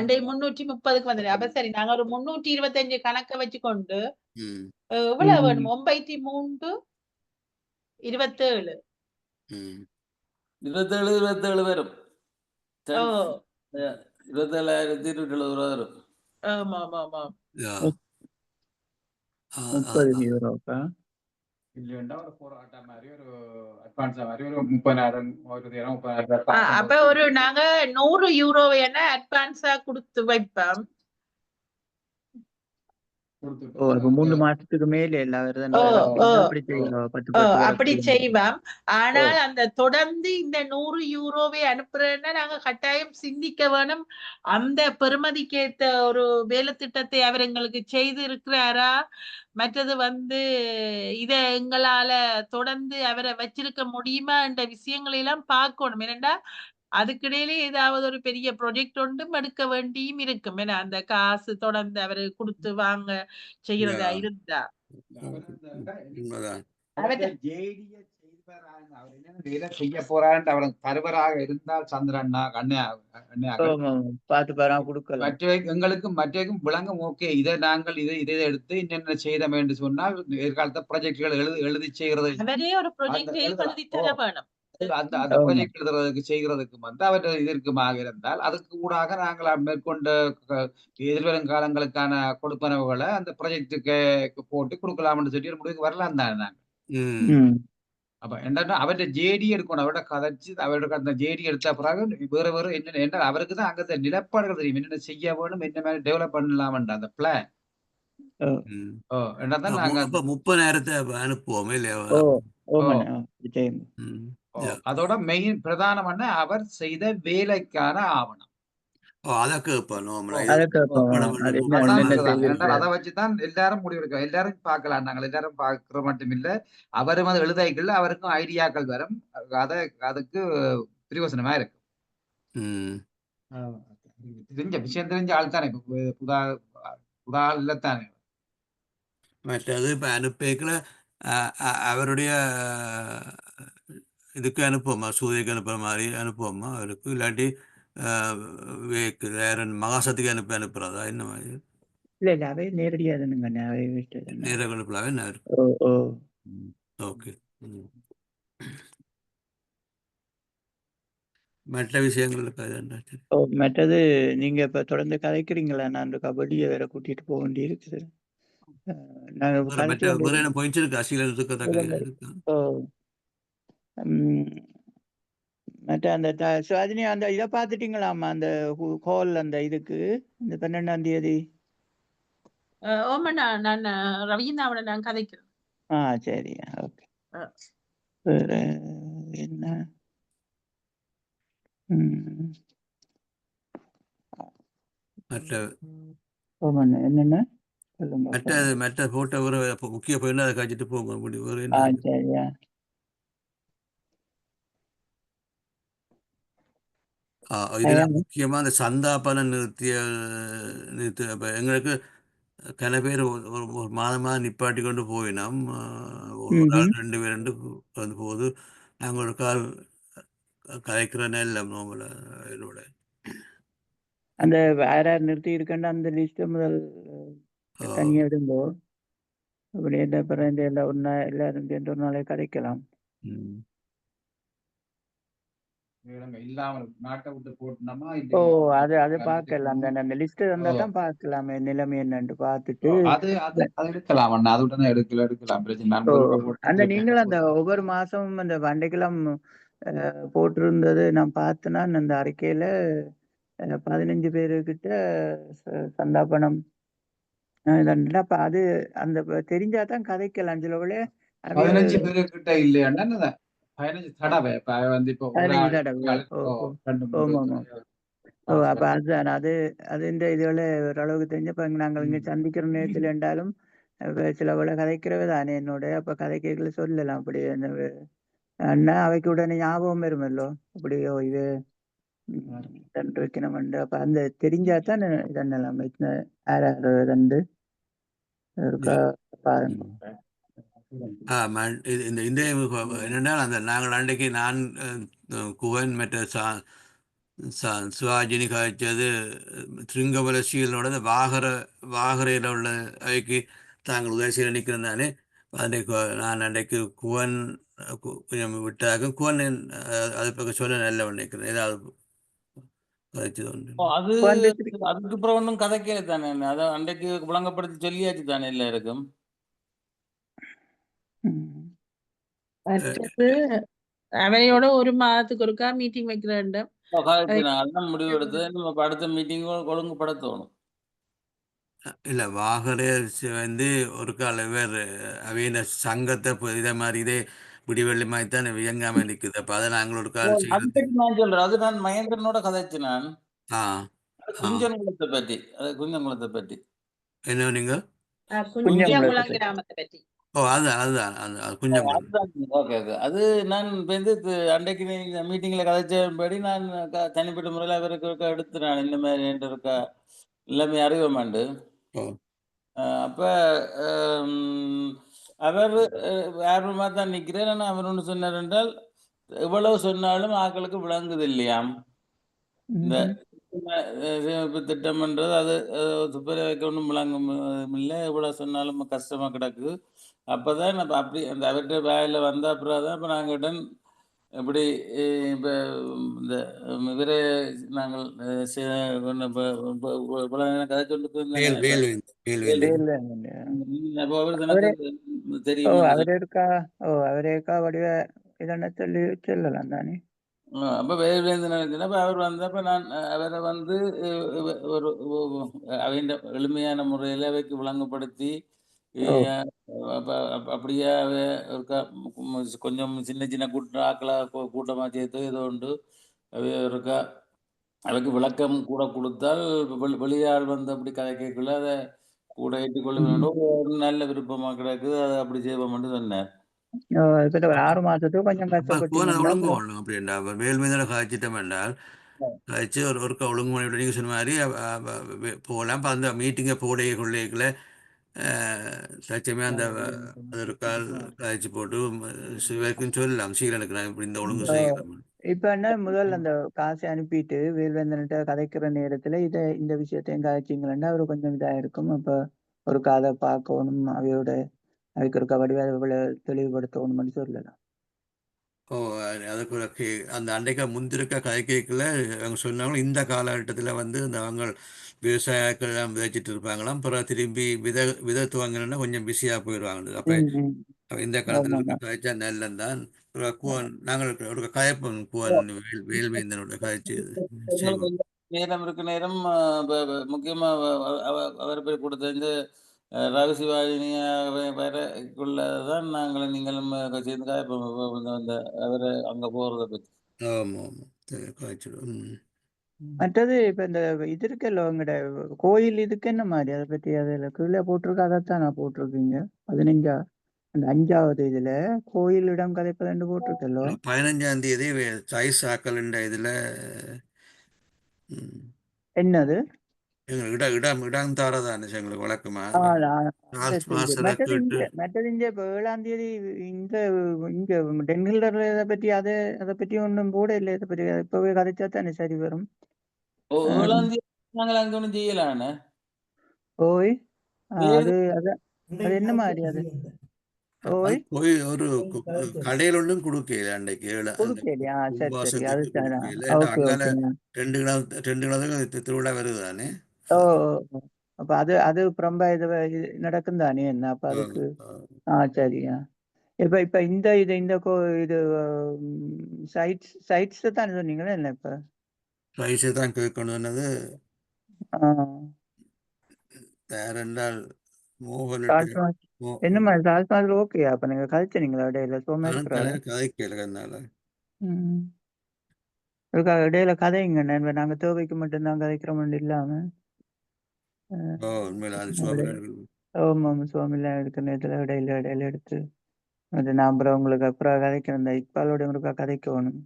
இன்றைக்கு 330க்கு வந்துடு. அப்ப சரி, நாங்க ஒரு 325 கணக்க வச்சுக்கொண்டு ம். எவ்வளவு வேணும்? 93 27 ம். 27 வரும். ஓ 27,270 ரூபா வரும். ஆமா ஆமா ஆமா. யா. 30 யூரோக்கா? இல்லைன்னா ஒரு போராட்டம் மாதிரி ஒரு அட்வான்ஸா மாதிரி ஒரு 30,000 ஒரு 30,000 அப்ப ஒரு நாங்க 100 யூரோவை என்ன அட்வான்ஸா கொடுத்து வைப்போம். ஓ அப்ப 3 மாசத்துக்கு மேல எல்லாரும் அப்படி செய்யணும். 10 அப்படி வரக்கூடிய செய்வோம். ஆனால் அந்த தொடர்ந்து இந்த 100 யூரோவை அனுப்புறேன்னா நாங்க கட்டாயம் சிந்திக்க வேணும். அந்த பெறுமதிக்கேற்ற ஒரு வேலை திட்டத்தை அவர் எங்களுக்கு செய்து இருக்கிறாரா? மற்றது இத எங்களால தொடர்ந்து அவரை வச்சிருக்க முடியுமா என்ற விஷயங்களை எல்லாம் பார்க்கணும். ஏனென்றா அதுக்கிடையிலே ஏதாவது ஒரு பெரிய ப்ரொஜெக்ட் ஒன்றும் எடுக்க வேண்டியும் இருக்கும். ஏன்னா அந்த காசு தொடர்ந்து அவரு கொடுத்து வாங்க செய்யறதா இருந்தா உண்மைதான். வேலை செய்ய போறான்னு அவனுக்கு தருவராக இருந்தால் சந்திரண்ணா பார்த்து பாரா கொடுக்கலாம். மற்றவைக்கும் விளங்கும். ஓகே, இதை நாங்கள் இதை எடுத்து என்னென்ன செய்தோம் என்று சொன்னால் எதிர்காலத்தை ப்ராஜெக்ட்கள் எழுதி செய்கிறது. அவரே ஒரு ப்ராஜெக்ட் எழுதி தர வேணும். அந்த ப்ராஜெக்ட் எழுதுறதுக்கு செய்கிறதுக்கு அவர் இதற்குமாக இருந்தால் அதுக்கு கூடாக நாங்கள் மேற்கொண்ட எதிர்வரும் காலங்களுக்கான கொடுப்பனவுகளை அந்த ப்ராஜெக்டுக்கு போட்டு கொடுக்கலாம்னு சொல்லி முடிவுக்கு வரலாம் தானே நாங்கள். அப்ப என்னன்னா அவர்கிட்ட ஜேடி எடுக்கணும். அவர்கிட்ட கதைச்சு அவரோட அந்த ஜேடி எடுத்த பிறகு வேற என்ன அவருக்கு தான் அங்க நிலப்பாடுகள் தெரியும். என்னென்ன செய்ய வேணும், என்ன மாதிரி டெவலப் பண்ணலாம்ன்ற அந்த பிளான். என்னதான் நாங்க 30,000 அனுப்புவோம் இல்லையா? அதோட மெயின் பிரதானமான அவர் செய்த வேலைக்கான ஆவணம். அதை கேட்போம். அதை வச்சுதான் எல்லாரும் முடிவெடுக்கிறோம். எல்லாரும் பார்க்கலாம். நாங்கள் எல்லாரும் பார்க்கிற மட்டும் இல்ல, அவரும் அது எழுதாய்கள் அவருக்கும் ஐடியாக்கள் வரும். அதுக்கு பிரயோசனமா இருக்கு. தெரிஞ்ச விஷயம் தெரிஞ்ச ஆள் தானே. புதா இல்லத்தானே. மற்றது இப்ப அனுப்பிக்கல அவருடைய இதுக்கு அனுப்புவோமா, சூரியக்கு அனுப்புற மாதிரி அனுப்புவோமா அவருக்கு? இல்லாட்டி வேற மகாசத்துக்கு அனுப்புறதா என்ன மாதிரி? இல்ல அவை நேரடியா நேர அனுப்பலாவே என்ன இருக்கு? ஓகே. மற்ற விஷயங்கள் மற்றது நீங்க இப்ப தொடர்ந்து கதைக்கிறீங்களா? நான் கபடியை வேற கூட்டிட்டு போக வேண்டி இருக்குது. மற்ற அந்த சுவாதினி அந்த இதை பார்த்துட்டீங்களாமா? அந்த ஹால் அந்த இதுக்கு இந்த 12ஆம் தேதி. நான் ரவீனாவோட நான் கதைக்கிறேன். சரி, ஓகே. என்ன என்னென்ன மற்ற போட்டோ முக்கிய போயிட்டு அதை காய்ச்சிட்டு போங்க முடியும். சரியா? இதுல முக்கியமா அந்த சந்தாபனம் நிறுத்த எங்களுக்கு கன பேர் ஒரு மாதமா நிப்பாட்டி கொண்டு போயினோம். ஒரு நாள் 2 பேர் வந்து போது நாங்கள் ஒரு கால் கலைக்கிறனே இல்லை நோம்பல. என்னோட அந்த வேற நிறுத்தி இருக்கேன் அந்த லிஸ்ட் முதல் தனியாக எடுங்கோ. அப்படி என்ன பிறந்த எல்லாரும் சேர்ந்து ஒரு நாளை கதைக்கலாம். அது பார்க்கலாம். அந்த லிஸ்ட் வந்தா தான் பார்க்கலாமே நிலைமை என்னன்னு பார்த்துட்டு அந்த நீங்களும் அந்த ஒவ்வொரு மாசமும் அந்த வண்டைக்கெல்லாம் போட்டிருந்தது நான் பார்த்தேன்னா அந்த அறிக்கையில 15 பேருக்கிட்ட சந்தாபனம் அப்ப அது அந்த தெரிஞ்சாதான் கதைக்கலாம். சிலவுல 15 பேருக்கிட்ட இல்லையா? 15 தடவை அப்ப அதுதான் அது இந்த இதுல ஓரளவுக்கு தெரிஞ்ச நாங்கள் இங்க சந்திக்கிற நேரத்தில் என்றாலும் சில வேலை கதைக்கிறவே தானே என்னோட. அப்ப கதைக்கைகளை சொல்லலாம். அப்படி அண்ணா அவைக்கு உடனே ஞாபகம் வருமல்லோ அப்படியோ இது ரெண்டு வைக்கணும்ண்டு அப்ப அந்த தெரிஞ்சாதான் இதென்னலாம் யார் யாரு ரெண்டு இருக்கா பாருங்க. இந்த என்னென்னா அந்த நாங்கள் அன்றைக்கு நான் குவன் மற்ற சிவாஜினி காய்ச்சது திருங்கபலசீலனோட வாகரையில் உள்ள அவைக்கு தாங்கள் உதவி செய்ய நிற்கிறேன் தானே அன்றைக்கு நான் அன்றைக்கு குவன் கொஞ்சம் விட்டாக குவன் அது பக்கம் சொல்ல நல்ல நினைக்கிறேன் ஏதாவது கதைச்சது உண்டு. அது அதுக்கு அப்புறம் ஒன்றும் கதைக்கல தானே, அதை அன்றைக்கு விளங்கப்படுத்தி சொல்லியாச்சு தானே எல்லாருக்கும். அடுத்தது அவையோட ஒரு மாதத்துக்கு ஒருக்கா மீட்டிங் வைக்கிற வேண்டும். அதான் முடிவு எடுத்து நம்ம அடுத்த மீட்டிங் ஒழுங்குபடுத்தணும். இல்லை வாகரை வந்து ஒரு கால வேறு அவையின சங்கத்தை இதை மாதிரி இதே விடிவெள்ளி மாதிரி தான் இயங்காம நிற்குது. அப்போ அதை நாங்கள் ஒரு கால் நான் சொல்றேன், அது நான் மகேந்திரனோட கதைச்சு நான் குஞ்சங்குளத்தை பற்றி பற்றி என்ன நீங்க குஞ்சங்குளம் கிராமத்தை பற்றி ஓகே அது நான் வந்து அன்றைக்கு மீட்டிங்ல கதைச்சபடி நான் தனிப்பட்ட முறையில் அவருக்கு எடுத்து நான் இந்த மாதிரி இருக்கா எல்லாமே அறிவோமாண்டு. அப்ப அவர் ஆர்வமா தான் நிற்கிறேன். ஆனால் அவர் ஒன்று சொன்னார் என்றால், எவ்வளவு சொன்னாலும் ஆக்களுக்கு விளங்குது இல்லையாம் இந்த சேமிப்பு திட்டம்ன்றது. அது துப்புரை வைக்க ஒன்றும் விளங்கும் இல்லை, எவ்வளவு சொன்னாலும் கஷ்டமா கிடக்கு. அப்பதான் நம்ம அப்படி அந்த அவர்கிட்ட வேலையில வந்த அப்புறம் தான் இப்போ நாங்கள் இப்படி இப்போ இந்த இவரே நாங்கள் கதை தெரியும். அவரேக்கா வடிவ இதென்ன சொல்லி சொல்லலாம் தானே. அப்ப வேலுவேந்தன் அவர் வந்தப்ப நான் அவரை வந்து ஒரு அவைண்ட எளிமையான முறையில அவைக்கு விளங்கப்படுத்தி அப்படியே கொஞ்சம் சின்ன சின்ன ஆக்களா கூட்டமா சேர்த்து ஏதோ உண்டு இருக்கா அவைக்கு விளக்கம் கூட கொடுத்தால் வெளியாள் வந்து அப்படி கதை கேட்கல அதை கூட ஏற்றுக்கொள்ள வேண்டும். நல்ல விருப்பமா கிடக்கு, அதை அப்படி செய்வோம்னு சொன்னார். 6 மாசத்துக்கு கொஞ்சம் அப்படின்னா வேல்மீதனை காய்ச்சிட்டோம் என்றால் காய்ச்சி ஒரு ஒழுங்குமுறை நீங்கள் சொன்ன மாதிரி போகலாம். அந்த மீட்டிங்கை போடைய கொள்ளைகளை சச்சமே அந்த ஒரு கால் காய்ச்சி போட்டு சிவருக்குன்னு சொல்லலாம் சீரனுக்கு நான் இப்படி இந்த ஒழுங்கு செய்யலாம். இப்ப என்ன முதல்ல அந்த காசை அனுப்பிட்டு வேல்வேந்தன்கிட்ட கதைக்கிற நேரத்துல இந்த விஷயத்தையும் காய்ச்சிங்களா அவரு கொஞ்சம் இதா இருக்கும். அப்ப ஒரு காதை பார்க்கணும், அதுக்கு ஒரு வடிவ தெளிவுபடுத்தணும்னு சொல்லலாம். அதுக்கு அந்த அன்றைக்கு முந்திருக்க கதை கேட்கல அவங்க சொன்னாங்க. இந்த காலகட்டத்தில் வந்து அவங்க விவசாயிகள் எல்லாம் விதைச்சிட்டு இருப்பாங்களாம். அப்புறம் திரும்பி விதை துவங்கினா கொஞ்சம் பிஸியாக போயிடுவாங்க. அப்போ இந்த காலத்தில் இருக்க காய்ச்சா நல்லந்தான். நாங்கள் ஒரு கயப்பம் வேல்வேந்தனோட காய்ச்சி நேரம் இருக்கு நேரம் முக்கியமா அவர் பேர் கொடுத்த ரவி சிவாஜினிய வரக்குள்ளதான் நாங்கள் நீங்களும் சேர்ந்து காயப்போம் அவரை அங்க போறதை பற்றி. மற்றது இப்ப இந்த இது இருக்குல்ல உங்கட கோயில் இதுக்கு என்ன மாதிரி அதை பத்தி அதுல கீழே போட்டிருக்க அதைத்தான் நான் போட்டிருக்கீங்க 15 அந்த 5வது இதுல கோயில் இடம் கதைப்பது போட்டிருக்கല്ലോ 15ஆம் தேதி சாய்ஸ் ஆக்கல் இதுல என்னது இடம் தாரதானே எங்களுக்கு வழக்கமா மற்றது இப்ப 7ஆம் தேதி இங்க டென்ஹில்டர்ல இதை பத்தி அதை பத்தி ஒன்றும் போட இல்லை. இதை பத்தி இப்பவே கதைச்சா தானே சரி வரும். 7ஆம் தேதி நாங்கள் அங்க ஒன்றும் செய்யலான்னு ஓய் அது என்ன மாதிரி அது ஓய் ஒரு கடையில் ஒன்றும் கொடுக்கல அன்றைக்கு 2 கிலோ திருவிழா வருதுதானே. அப்ப அது ரொம்ப இது நடக்கும் தானே என்ன அப்ப அதுக்கு சரியா. இப்ப இந்த இது சைட்ஸ் தான் சொன்னீங்களா என்ன இப்ப சைஸ் தான் கேட்கணும்னது வேற என்றால் என்ன மாதிரி தாஜ்மஹால் ஓகே. அப்ப நீங்க கதைச்சீங்களா இடையில இடையில கதைங்க நாங்க தேவைக்கு மட்டும்தான் கதைக்கிறோம் இல்லாம சுவாமிலாம் இருக்கிற நேரத்துல இடையில எடுத்து அது நான் அப்புறம் உங்களுக்கு அப்புறம் கதைக்கிறேன். இந்த இக்பாலோட உங்களுக்கு கதைக்கணும்.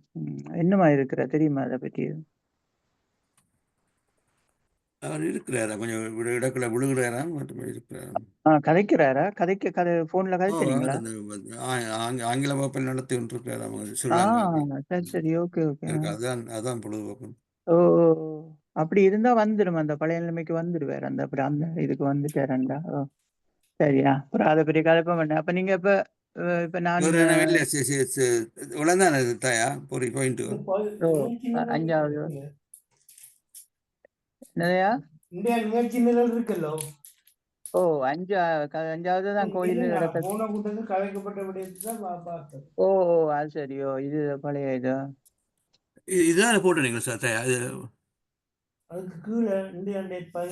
என்னமா இருக்கிற தெரியுமா அதை பற்றி? அவர் இருக்கிறாரா கொஞ்சம் இடத்துல விழுகிறாராம் மட்டும் இருக்கிறாராம். கதைக்கிறாரா? கதை போன்ல கதைச்சீங்களா? ஆங்கில வகுப்பில் நடத்தி கொண்டிருக்கிறார் அவங்க ஆ ஸ்ரீலங்காவுக்கு. சரி ஓகே ஓகே. அதான் பொழுதுபோக்கு. ஓ அப்படி இருந்தா வந்துடும், அந்த பழைய நிலைமைக்கு வந்துடுவார். அப்படி அந்த இதுக்கு வந்துட்டாரண்டா. ஓ சரியா, அப்புறம் அதை பற்றி கதைப்ப மாட்டேன். அப்ப நீங்க இப்ப நான் இவ்வளவுதான் தாயா ஒரு பாயிண்ட். அஞ்சாவது என்னதையா? நிகழ்ச்சி நிரல் இருக்குல்லோ. ஓ அஞ்சாவது தான் கோயில் போன கூட்டத்தில் கலைக்கப்பட்ட விடயத்தை தான் பார்த்தது. ஓ அது சரியோ, இது பழைய இது. இதுதான் போட்டீங்களா சார் தாயா? அதுக்கு கீழே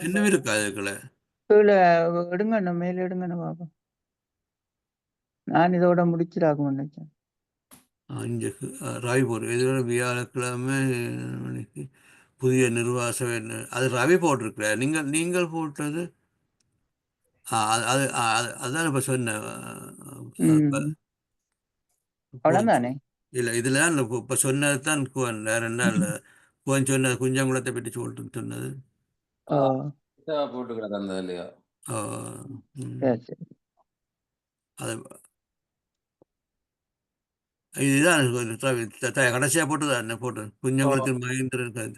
இன்னும் இருக்கா அதுக்குள்ள? கீழே எடுங்கண்ணா, மேல எடுங்கண்ணா பாப்பா. நான் இதோட முடிச்சிடாகும் நினைச்சேன். 5 ராய்பூர் இதோட வியாழக்கிழமை மணிக்கு புதிய நிர்வாக சபை. அது ரவி போட்டிருக்கிறார். நீங்கள் போட்டது அதான் இப்ப சொன்னேன். அவ்வளவுதானே? இல்லை இதுல இப்ப சொன்னது தான் வேற என்ன இல்லை. சொன்னது குஞ்சங்குளத்தை பற்றி சொல்லிட்டு சொன்னது போட்டு கிடந்தது இல்லையா? அது இதுதான் கடைசியா போட்டுதான் போட்டு குஞ்சங்குளத்தின் மகேந்திரன்.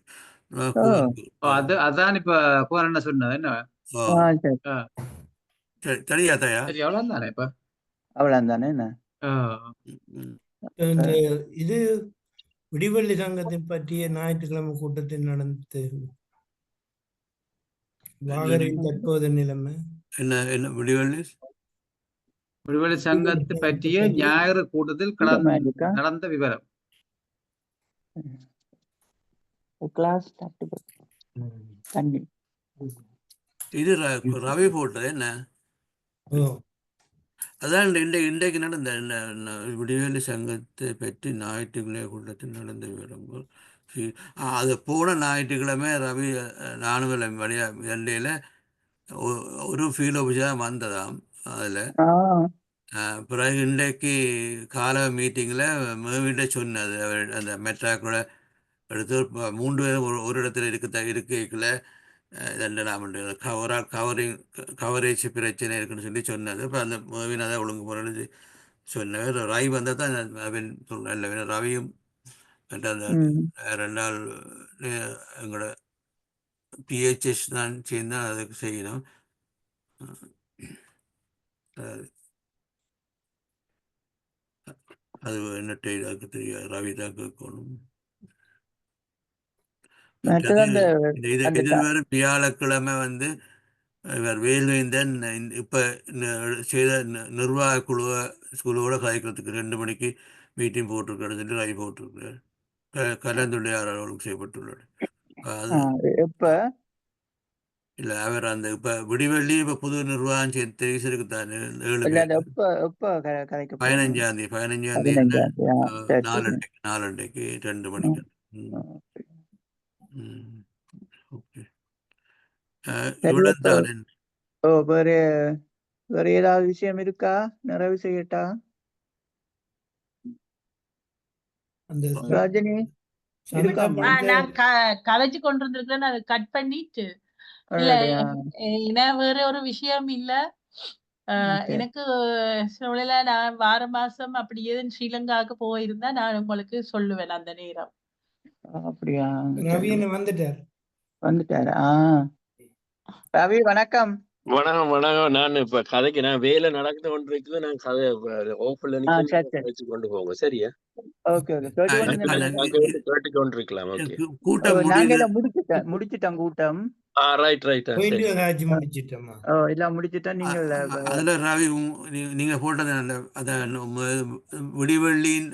அதான் இப்ப போன என்ன சொன்னது என்ன சரியா தாயா? சரி அவ்வளவு தானே இப்ப அவ்வளவுதானே என்ன? இது விடிவெள்ளி சங்கத்தை பற்றிய ஞாயிற்றுக்கிழமை கூட்டத்தில் நடந்து வாகரின் தற்போது நிலைமை என்ன விடுதலை சங்கத்தை பற்றிய ஞாயிறு கூட்டத்தில் நடந்த விவரம். இது ரவி போட்டது என்ன? அதான் இன்றைக்கு நடந்த விடுதலை சங்கத்தை பற்றி ஞாயிற்றுக்கிழமை கூட்டத்தில் நடந்த விவரங்கள். அது போன ஞாயிற்றுக்கிழமை ரவி நானும் வழியா எல்லையில் ஒரு ஃபீல் ஆஃபீஸாக வந்ததாம். அதில் பிறகு இன்றைக்கு கால மீட்டிங்கில் மேவிட்ட சொன்னது அந்த மெட்ராக்கூட எடுத்து 3 பேர் ஒரு இடத்துல இருக்கைக்குள்ள கவரேஜ் பிரச்சனை இருக்குன்னு சொல்லி சொன்னது. இப்போ அந்த மேவின் அதை ஒழுங்கு போகிறது சொன்னது. ரவி வந்தால் தான் அவன் சொல்ல ரவியும் அந்த 2 நாள் எங்களோட பிஹெச்எஸ் தான் சேர்ந்து அதுக்கு செய்யணும். அது என்னட்டை இதாக்கு தெரியாது, ரவி தான் கேட்கணும். வேறு வியாழக்கிழமை இவர் வேல்வேந்தன் இப்ப செய்த நிர்வாக குழுவோட கதைக்கிறதுக்கு 2 மணிக்கு மீட்டிங் போட்டிருக்காரு சொல்லி ரவி போட்டிருக்கிறார். கலந்துரையாடல் செய்யப்பட்டுள்ளார். இல்ல அவர் அந்த இப்ப விடிவெள்ளி இப்ப புது நிர்வாகம் தெரிவிச்சிருக்கு தானே 7 பேர். 15ஆம் தேதி 4:00 2 மணிக்கு. வேற ஏதாவது விஷயம் இருக்கா? நிறைவு செய்யட்டா ராஜினி? நான் கலைச்சு கொண்டிருந்திருக்கேன், அதை கட் பண்ணிட்டு இல்ல வேற ஒரு விஷயம் இல்ல. எனக்கு நான் வார மாசம் அப்படி ஏதும் ஸ்ரீலங்காவுக்கு போயிருந்தா நான் உங்களுக்கு சொல்லுவேன் அந்த நேரம். அப்படியா? ரவி வந்துட்டாரா? ரவி வணக்கம். வணக்கம். நான் இப்ப கதைக்கு வேலை நடந்து கொண்டிருக்குது. நான் கதை ஓப்பன்ல நிக்க கொண்டு போங்க. சரியா? கேட்டு கொண்டிருக்கலாம். முடிச்சிட்டோம் கூட்டம். நீங்க போட்டது விடிவெள்ளியின்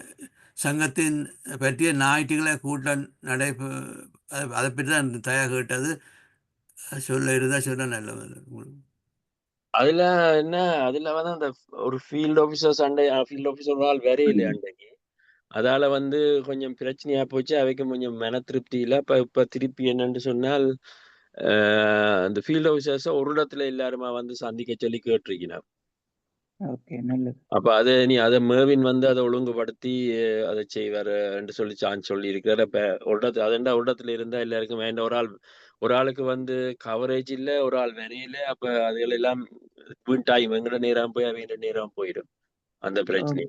சங்கத்தின் பற்றிய ஞாயிற்றுக்கிழமை கூட்டம் அதை பற்றி தான் தயா கேட்டது. சொல்ல இருந்தா சொல்ல நல்லது. அதுல என்ன, அதுல அந்த ஒரு ஃபீல்ட் ஆபீசர் ஃபீல்ட் ஆபீசர் ஆள் வரையில அன்றைக்கு. அதால கொஞ்சம் பிரச்சனையா போச்சு. அவைக்கு கொஞ்சம் மன திருப்தி இல்ல. இப்ப திருப்பி என்னன்னு சொன்னால் அந்த ஃபீல்ட் ஆபீசர்ஸ் ஒரு இடத்துல எல்லாருமா சந்திக்க சொல்லி கேட்டிருக்கிறார். ஓகே, நல்லது. அப்ப அது அதை மேவின் வந்து அதை ஒழுங்குபடுத்தி அதை செய்வார் என்று சொல்லி சொல்லி இருக்கிறார். அப்ப அதெண்டா உள்ளத்துல இருந்தா எல்லாருக்கும் வேண்ட ஒரு ஆளுக்கு வந்து கவரேஜ் இல்ல, ஒரு ஆள் வரையில. அப்ப அதுகள் எல்லாம் டைம் எங்கட நேரம் போய் வேண்ட நேரம் போயிடும் அந்த பிரச்சனை.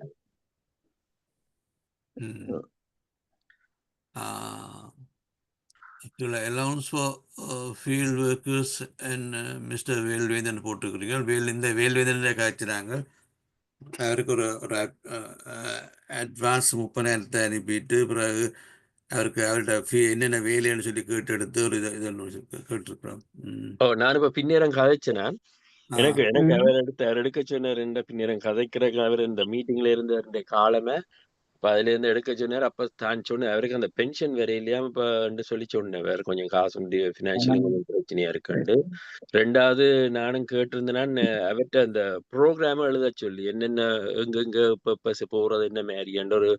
allowance for field workers and Mr. வேல்வேந்தன் போட்டிருக்கிறீங்க. இந்த வேல்வேந்தன் காய்ச்சினாங்க. அவருக்கு ஒரு அட்வான்ஸ் 30,000 அனுப்பிட்டு பிறகு அவர்கிட்ட என்னென்ன வேலைன்னு சொல்லி கேட்டு எடுத்து ஒரு இதை கேட்டிருக்கிறோம். நான் இப்ப பின்னேரம் கதைச்சேன். எனக்கு அவர் எடுக்க சொன்னார். பின்னேரம் கதைக்கிற அவர் இந்த மீட்டிங்ல இருந்த காலமே அதுல இருந்து எடுக்க சொன்னார். அப்ப தான் சொன்னேன் அவருக்கு அந்த பென்ஷன் வேற இல்லையாம இப்ப சொல்லி சொன்னேன். வேற கொஞ்சம் காசு பினான்சியலி கொஞ்சம் பிரச்சனையா இருக்குண்டு. ரெண்டாவது நானும் கேட்டிருந்தேன் அவர்கிட்ட அந்த ப்ரோக்ராம எழுத சொல்லி என்னென்ன எங்கெங்க இப்ப போறது என்ன மாதிரியான ஒரு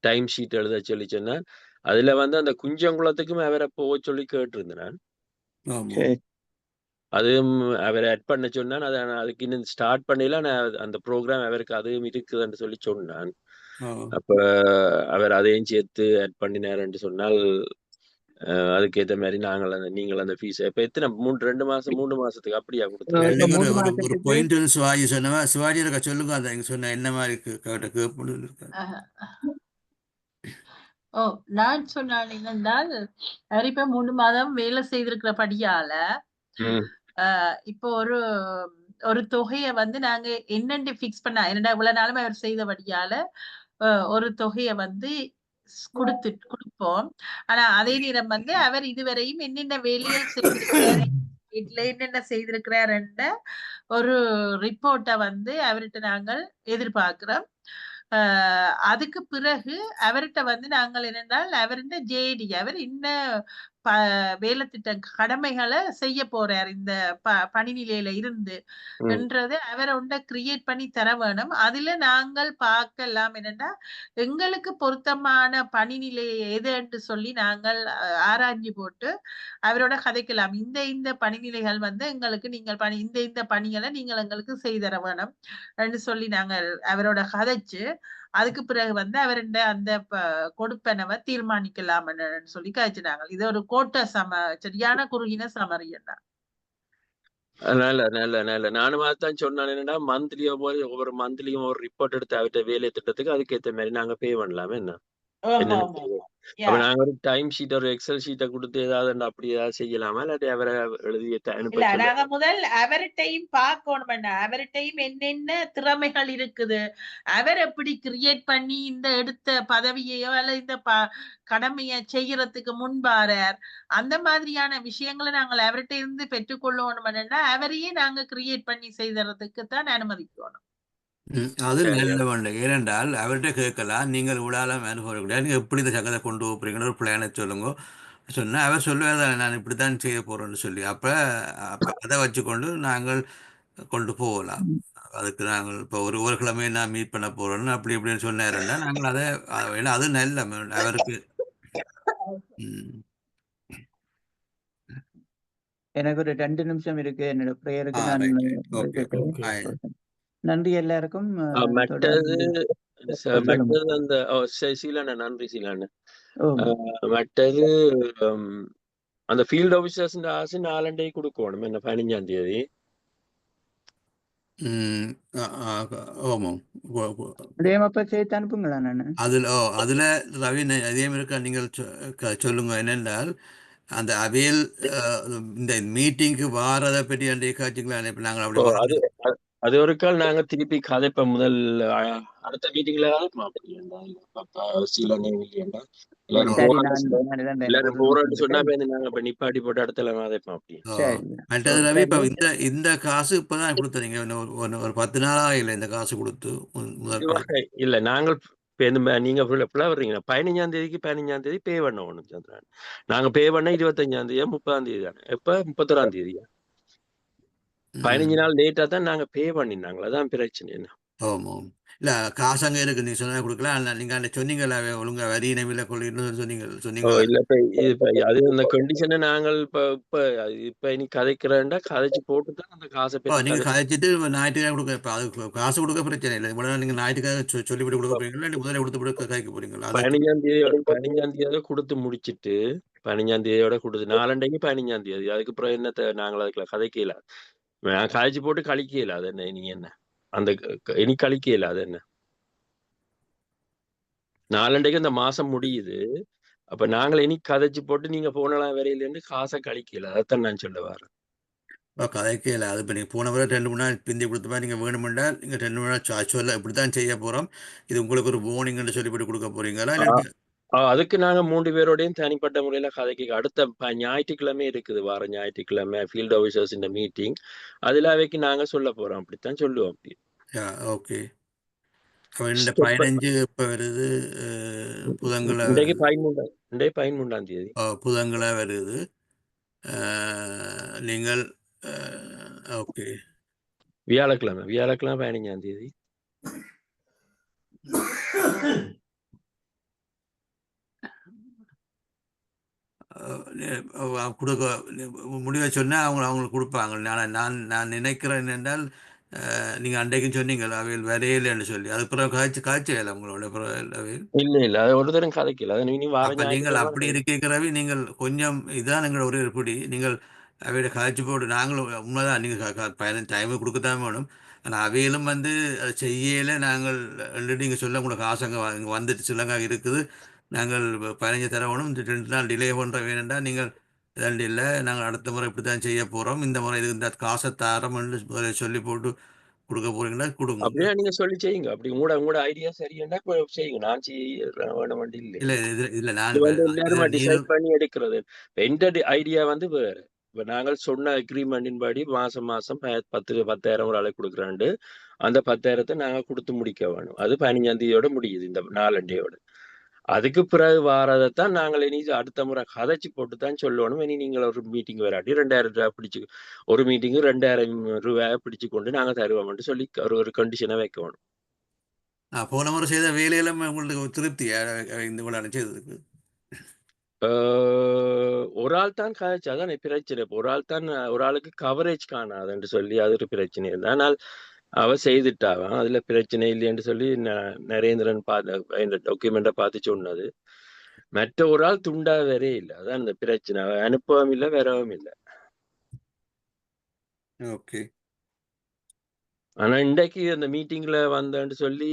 டைம் ஷீட் எழுத சொல்லி சொன்னேன். அதுல வந்து அந்த குஞ்சங்குளத்துக்கும் அவரை போக சொல்லி கேட்டிருந்தேன். அதுவும் அவரை ஆட் பண்ண சொன்னான். அதுக்கு இன்னும் ஸ்டார்ட் பண்ணல. அந்த ப்ரோக்ராம் அவருக்கு அதுவும் இருக்குதுன்னு சொல்லி சொன்னான். அப்ப அவர் அதையும் சேர்த்து ஆட் பண்ணினார் சொன்னால் அதுக்கேற்ற மாதிரி நீங்கள் அந்த ஃபீஸ் இப்ப எத்தனை 2 மாசம் 3 மாசத்துக்கு அப்படியா கொடுத்து ஒரு பாயிண்ட் சிவாஜி சொன்னவா சிவாஜி சொல்லுங்க. அதை சொன்ன என்ன மாதிரி நான் சொன்னான் என்னென்றால் அவர் இப்ப 3 மாதம் வேலை செய்திருக்கிறபடியால இப்போ ஒரு தொகையை வந்து நாங்க என்னென்று பிக்ஸ் பண்ண இவ்வளவு நாளும் அவர் செய்தபடியால ஒரு தொகையை வந்து கொடுப்போம். ஆனா அதே நேரம் வந்து அவர் இதுவரையும் என்னென்ன வேலைகள் செய்திருக்கிறார், வீட்டுல என்னென்ன செய்திருக்கிறார் என்ற ஒரு ரிப்போர்ட்டை வந்து அவர்கிட்ட நாங்கள் எதிர்பார்க்கிறோம். அதுக்கு பிறகு அவர்கிட்ட வந்து நாங்கள் என்னென்றால் அவருடைய ஜேடி அவர் இன்னும் வேலை திட்ட கடமைகளை செய்ய போறார் இந்த பணி நிலையில இருந்து என்றது அவரை ஒன்றை கிரியேட் பண்ணி தர வேணும். அதுல நாங்கள் பார்க்கலாம் என்னன்னா எங்களுக்கு பொருத்தமான பணி நிலையை எது என்று சொல்லி நாங்கள் ஆராய்ஞ்சு போட்டு அவரோட கதைக்கலாம். இந்த பணிநிலைகள் வந்து எங்களுக்கு நீங்கள் இந்த பணிகளை நீங்கள் எங்களுக்கு செய்தர வேணும் என்று சொல்லி நாங்கள் அவரோட கதைச்சு அதுக்கு பிறகு வந்து அவருடைய அந்த கொடுப்பனவை தீர்மானிக்கலாம் சொல்லி கழிச்சுனாங்க. இது ஒரு கோட்ட சரியான குறுகின சமரி என்ன. நல்ல நானும் அதான் சொன்னேன். என்னன்னா மந்த்லியோ போய் ஒவ்வொரு மந்த்லியும் ஒரு ரிப்போர்ட் எடுத்து அவர்கிட்ட வேலை திட்டத்துக்கு அதுக்கேற்ற மாதிரி நாங்க பே பண்ணலாமே என்ன. அப்ப நாங்க ஒரு டைம் ஷீட் ஒரு எக்ஸல் ஷீட்டை கொடுத்து ஏதாவது அப்படி ஏதாவது செய்யலாமா இல்லாட்டி அவரை எழுதிய நாங்க முதல் அவர்கிட்டையும் பார்க்கணும். அவர்கிட்டையும் என்னென்ன திறமைகள் இருக்குது, அவர் எப்படி கிரியேட் பண்ணி இந்த எடுத்த பதவியையோ அல்ல இந்த கடமையை செய்யறதுக்கு முன்பாரார் அந்த மாதிரியான விஷயங்களை நாங்கள் அவர்கிட்ட இருந்து பெற்றுக்கொள்ளணும்னா அவரையே நாங்க கிரியேட் பண்ணி செய்யறதுக்கு தான் அனுமதிக்கணும். அது நல்ல ஒன்று. ஏனென்றால் அவர்கிட்ட கேட்கலாம், நீங்கள் விழாலாம் அனுபவம் நீங்கள் எப்படி இந்த சங்கத்தை கொண்டு போகிறீங்கன்னு ஒரு பிளானை சொல்லுங்க சொன்னால் அவர் சொல்லுவார் நான் இப்படி தான் செய்ய போகிறேன்னு சொல்லி. அப்போ அதை வச்சுக்கொண்டு நாங்கள் கொண்டு போகலாம். அதுக்கு நாங்கள் இப்போ ஒரு கிழமையை நான் மீட் பண்ண போகிறோன்னு அப்படி இப்படின்னு சொன்னாருன்னா நாங்கள் அதை ஏன்னா அது நல்ல அவருக்கு. எனக்கு ஒரு 2 நிமிஷம் இருக்கு என்னோட பிரேயருக்கு. நான் நன்றி எல்லாருக்கும். மற்றது அந்த சீலான நன்றி சீலான மற்றது அந்த ஃபீல்ட் ஆபீசர்ஸ் ஆசை 4 கொடுக்கணும் என்ன 15ஆம் தேதி. சேர்த்து அனுப்புங்களா? நான் அதுல ரவி அதே மாதிரி நீங்கள் சொல்லுங்க. என்னென்றால் அந்த அவையில் இந்த மீட்டிங்க்கு வாரதை பற்றி அன்றைய காட்சிகளை அனுப்பி நாங்கள் அப்படி அது ஒரு கால் நாங்க திருப்பி கதைப்ப முதல் அடுத்த மீட்டிங்ல சொன்னா நிப்பாட்டி போட்டு அடுத்த கதைப்போம். அப்படி ரவி இப்ப இந்த காசு இப்பதான் கொடுத்தீங்க ஒரு 10 நாளா இல்ல இந்த காசு கொடுத்து இல்ல நாங்கள் நீங்க வர்றீங்க 15ஆம் தேதிக்கு 15ஆம் தேதி பே பண்ணணும் சந்திரன். நாங்க பே பண்ண 25ஆம் தேதியா 30ஆம் தேதி தானே. எப்ப 31ஆம் தேதியா 15 நாள் லேட்டா தான் நாங்க பே பண்ணிருந்தாங்களா? அதான் பிரச்சனை. என்ன ஆமாம். இல்ல காசு அங்க இருக்கு. நீங்க சொன்னா குடுக்கலாம். ஆனா நீங்க அன்னைக்கு சொன்னீங்கல்ல, ஒழுங்கா வரி இனவில கொள்ளைன்னு சொன்னீங்கல்ல. இல்ல இப்ப அது அந்த கண்டிஷனை நாங்கள் இப்ப இனி கதைக்கிறேன்டா கதைச்சு போட்டுதான் அந்த காசை பற்றி நீங்க கதை. கதைச்சிட்டு ஞாயிற்றுக்கிழமை கொடுக்க இப்ப அது காசு கொடுக்க பிரச்சனை இல்லை. இவ்வளவு நீங்க ஞாயிற்றுக்கிழமை சொல்லிவிட்டு கொடுக்க போறீங்களா, இல்லை முதல்ல கொடுத்து போட்டு கதைக்க போறீங்களா? அது 15ஆம் தேதியோட கொடுத்து முடிச்சிட்டு 15ஆம் தேதியோட கொடுத்து 4 15ஆம் தேதி அதுக்கு அப்புறம் என்னத்த நாங்கள் அதுக்குள்ள கதைக்கல. நான் கதைச்சு போட்டு கழிக்கல. அது என்ன இனி என்ன அந்த இனி கழிக்கல. அது என்ன 4 இந்த மாசம் முடியுது. அப்ப நாங்கள் இனி கதைச்சு போட்டு நீங்க போனலாம் வரையிலேருந்து காசை கழிக்கல. அதைத்தான் நான் சொல்ல வரேன். கதைக்கே இல்லை. அது இப்போ நீங்கள் போன முறை 2 மணி நேரம் பிந்தி கொடுத்தப்ப நீங்கள் வேணுமெண்டா நீங்கள் 2 மணி நேரம் சொல்ல இப்படி தான் செய்ய போகிறோம், இது உங்களுக்கு ஒரு வார்னிங்னு சொல்லிவிட்டு கொடுக்க போறீங்களா? இல்லாட்டி அதுக்கு நாங்க 3 பேரோடையும் தனிப்பட்ட முறையில கதைக்கு அடுத்த ஞாயிற்றுக்கிழமை இருக்குது. வார ஞாயிற்றுக்கிழமை ஃபீல்ட் ஆஃபீஸர்ஸ் இந்த மீட்டிங். அதுல அவைக்கு நாங்க சொல்ல போறோம். அப்படித்தான் சொல்லுவோம். அப்படி ஓகே. இந்த 15 இப்போ வருது, புதன்கிழமை இன்றைக்கு 13ஆம் தேதி புதன்கிழமை வருது. நீங்கள் ஓகே வியாழக்கிழமை 15ஆம் தேதி. கொடுக்க முடிவை சொன்னால் அவங்களுக்கு கொடுப்பாங்க. நான் நினைக்கிறேன் என்றால் நீங்கள் அன்றைக்கும் சொன்னீங்கள் அவையில் வரையில்லைன்னு சொல்லி, அது பிறகு காய்ச்சல உங்களோட இல்ல அது ஒரு தரம் கதைக்கல. அது நீ வார அப்போ நீங்கள் அப்படி இருக்கிறவி நீங்கள் கொஞ்சம் இதுதான் எங்களோட ஒரு பிடி. நீங்கள் அவையோட காய்ச்சி போட்டு நாங்களும் உண்மைதான் நீங்கள் டைமு கொடுக்கத்தான் வேணும். ஆனால் அவையிலும் அதை செய்யலை. நாங்கள் நீங்கள் சொல்ல உங்களுக்கு காசு அங்கே வந்துட்டு சிலங்க இருக்குது, நாங்கள் 15 தரவணும், இந்த 2 நாள் டிலே பண்ணுற வேணும்டா நீங்கள் இதண்டு இல்லை, நாங்கள் அடுத்த முறை இப்படி தான் செய்ய போகிறோம், இந்த முறை இது இந்த காசை தரம்னு சொல்லி போட்டு கொடுக்க போறீங்களா? கொடுங்க. அப்படியே நீங்க சொல்லி செய்யுங்க. அப்படி உங்களோட ஐடியா சரியா செய்யுங்க. நான் வேணும் வண்டி இல்லை. இல்லை இல்லை நான் எல்லாரும் டிசைட் பண்ணி எடுக்கிறது. எந்த ஐடியா வேற. இப்ப நாங்கள் சொன்ன அக்ரிமெண்டின் படி மாசம் 10,000 ஒரு ஆளை கொடுக்குறாண்டு அந்த 10,000 நாங்க கொடுத்து முடிக்க வேணும். அது 15ஆம் தேதியோட முடியுது. இந்த 4 டேயோட. அதுக்கு பிறகு வாரதைத்தான் நாங்கள் இனி அடுத்த முறை கதைச்சு போட்டு தான் சொல்லணும். இனி நீங்கள் ஒரு மீட்டிங் வராட்டி 2,000 ரூபாய் பிடிச்சு, ஒரு மீட்டிங்கு 2,000 ரூபாய் பிடிச்சு கொண்டு நாங்க தருவோம்னு சொல்லி ஒரு கண்டிஷனை வைக்கணும். போன முறை செய்த வேலையெல்லாம் உங்களுக்கு திருப்தி இந்த விழா செய்ததுக்கு? ஒரு ஆள் தான் கதைச்சாதான் பிரச்சனை. ஒரு ஆள் தான், ஒரு ஆளுக்கு கவரேஜ் காணாதுன்னு சொல்லி அது ஒரு பிரச்சனை இருந்தது. ஆனால் அவ செய்துட்டாவான், அதுல பிரச்சனை இல்லைன்னு சொல்லி நரேந்திரன் இந்த டாக்குமெண்ட்டை பார்த்து சொன்னது. மற்ற ஒரு ஆள் துண்டா வரே இல்லை. அதான் இந்த பிரச்சனை. அனுப்பவும் இல்லை, வரவும் இல்லை. ஓகே. ஆனா இன்றைக்கு அந்த மீட்டிங்ல வந்தேன்னு சொல்லி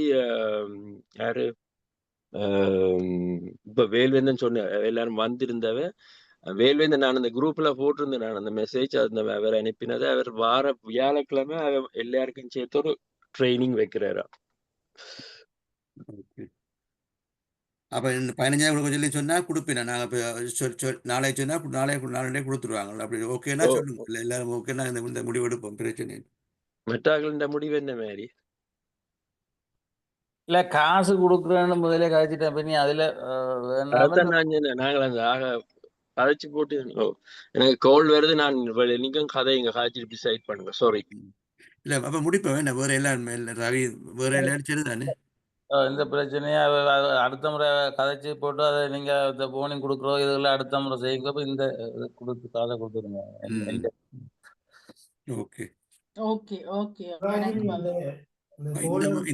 யாரு இப்ப வேல்வேந்தன் சொன்ன எல்லாரும் வந்திருந்தவ வேல்வேந்தன், நான் அந்த குரூப்ல போட்டிருந்தேன். நான் அந்த மெசேஜ் அந்த அவர் அனுப்பினதை அவர் வார வியாழக்கிழமை எல்லாருக்கும் சேர்த்து ஒரு ட்ரைனிங் வைக்கிறாரா. அப்ப 15,000 கொடுக்க சொல்லி சொன்னா கொடுப்பேன். நாங்க நாளை சொன்னா நாளே கொடுத்துருவாங்க. அப்படி ஓகேன்னா சொல்லுங்க. எல்லாரும் ஓகேன்னா இந்த முடிவு எடுப்போம். பிரச்சனை மற்றார்கள் இந்த முடிவு என்ன மாதிரி இல்ல காசு கொடுக்குறேன்னு முதலே கழிச்சிட்டேன். பண்ணி அதுல நாங்கள் அந்த கதைச்சு போட்டு எனக்கு கால் வருது. நான் நீங்களும் கதைங்க கதைச்சிட்டு டிசைட் பண்ணுங்க. சாரி. இல்ல அப்ப முடிப்பேன். வேற எல்லாம் ரவி வேற எல்லாம் சரிதானே? இந்த பிரச்சனையா அடுத்த முறை கதைச்சு போட்டு அதை நீங்க இந்த போனிங் கொடுக்குறோம் இதெல்லாம் அடுத்த முறை செய்யுங்க. இந்த கொடுத்து காதை கொடுத்துருங்க. Okay okay okay.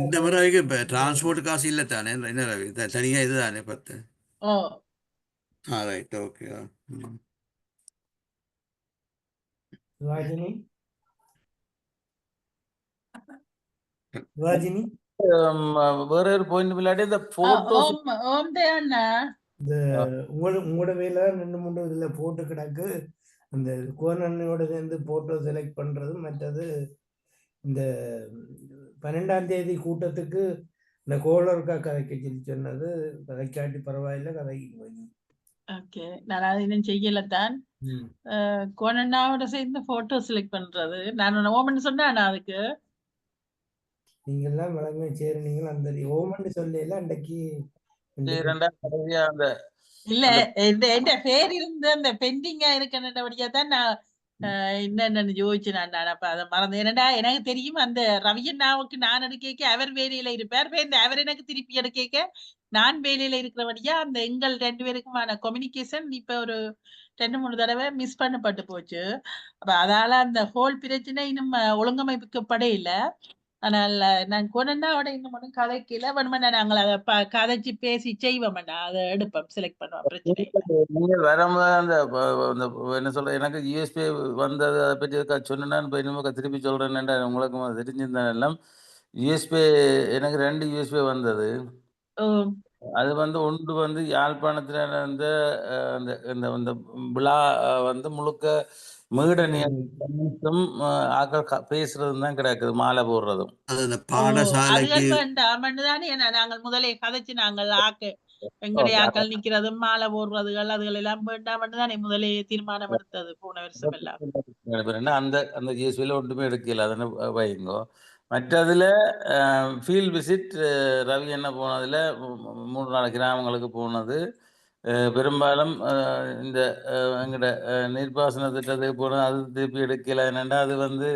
இந்த முறை டிரான்ஸ்போர்ட் காசு இல்லை தானே? என்ன ரவி தனியா இதுதானே 10? ரைட். ஓகே. ராஜினி வேற ஒரு பாயிண்ட் இல்லாட்டி இந்த போட்டோஸ் உங்களோட வேலை 2-3 இதுல போட்டு கிடக்கு. அந்த கோனோட சேர்ந்து போட்டோ செலக்ட் பண்றது. மற்றது இந்த 12ஆம் தேதி கூட்டத்துக்கு இந்த கோளர்கா கதைக்க சொல்லி சொன்னது கதைக்காட்டி பரவாயில்ல, கதைக்கு. ஓகே, நான் அது இன்னும் செய்யலத்தான். கோனண்ணாவோட சேர்ந்து போட்டோ செலக்ட் பண்றது நான் ஓமன் சொன்னேன். அதுக்கு நீங்க எல்லாம் வழங்க சேருனீங்க. அந்த ஓமன் சொல்லல அன்றைக்கு இல்ல என் பேர் இருந்து அந்த பெண்டிங்கா இருக்கபடியா தான் நான் என்னன்னு யோசிச்சு நான் அப்ப அதை மறந்து. என்னடா எனக்கு தெரியும் அந்த ரவியண்ணாவுக்கு நான் எடுக்க அவர் வேலையில இருப்பார், அவர் எனக்கு திருப்பி எடுக்க நான் வேலையில இருக்கிறபடியா அந்த எங்கள் 2 பேருக்குமான கம்யூனிகேஷன் இப்ப ஒரு 2-3 தடவை மிஸ் பண்ணப்பட்டு போச்சு. அப்ப அதால அந்த ஹோல் பிரச்சனை இன்னும் ஒழுங்கமைக்கப்பட இல்ல. ஆனால் நான் கொனண்டாவோட இன்னும் ஒன்றும் கதைக்கல. வேணுமெண்டா நாங்கள் அதை கதைச்சு பேசி செய்வோம்டா, அதை எடுப்போம், செலக்ட் பண்ணுவோம், பிரச்சனை இல்லை. நீங்க வரும்போது அந்த அந்த என்ன சொல்ற எனக்கு யூஎஸ்பி வந்தது அதை பற்றி சொன்னா இப்போ இன்னும் திருப்பி சொல்றேன்னா உங்களுக்கு தெரிஞ்சிருந்தேன் எல்லாம். யூஎஸ்பி எனக்கு 2 யூஎஸ்பி வந்தது. அது வந்து ஒன்று வந்து யாழ்ப்பாணத்துல அந்த அந்த இந்த இந்த விழா வந்து முழுக்க மீட நியமனம் ஆக்கள் பேசுறதும் தான் கிடக்குது, மாலை போடுறதும். அது அந்த பாடசாலைக்கு அதுகள் வேண்டாம் தானே நாங்கள் முதலே கதைச்சு நாங்கள் எங்களுடைய ஆக்கள் நிக்கிறதும் மாலை போடுறதுகள் அதுகள் எல்லாம் வேண்டாம் தானே முதலே தீர்மானம் எடுத்தது போன வருஷம் எல்லாம். அந்த அந்த ஜிஎஸ்பியில் ஒன்றுமே எடுக்கல, அதனை வைங்கோ. மற்றதுல ஃபீல்ட் விசிட் ரவி என்ன போனதுல 3-4 கிராமங்களுக்கு போனது. பெரும்பாலும் இந்த எங்கட நீர்ப்பாசன திட்டத்துக்கு போனது, அது திருப்பி எடுக்கல. என்னென்னா அது வந்து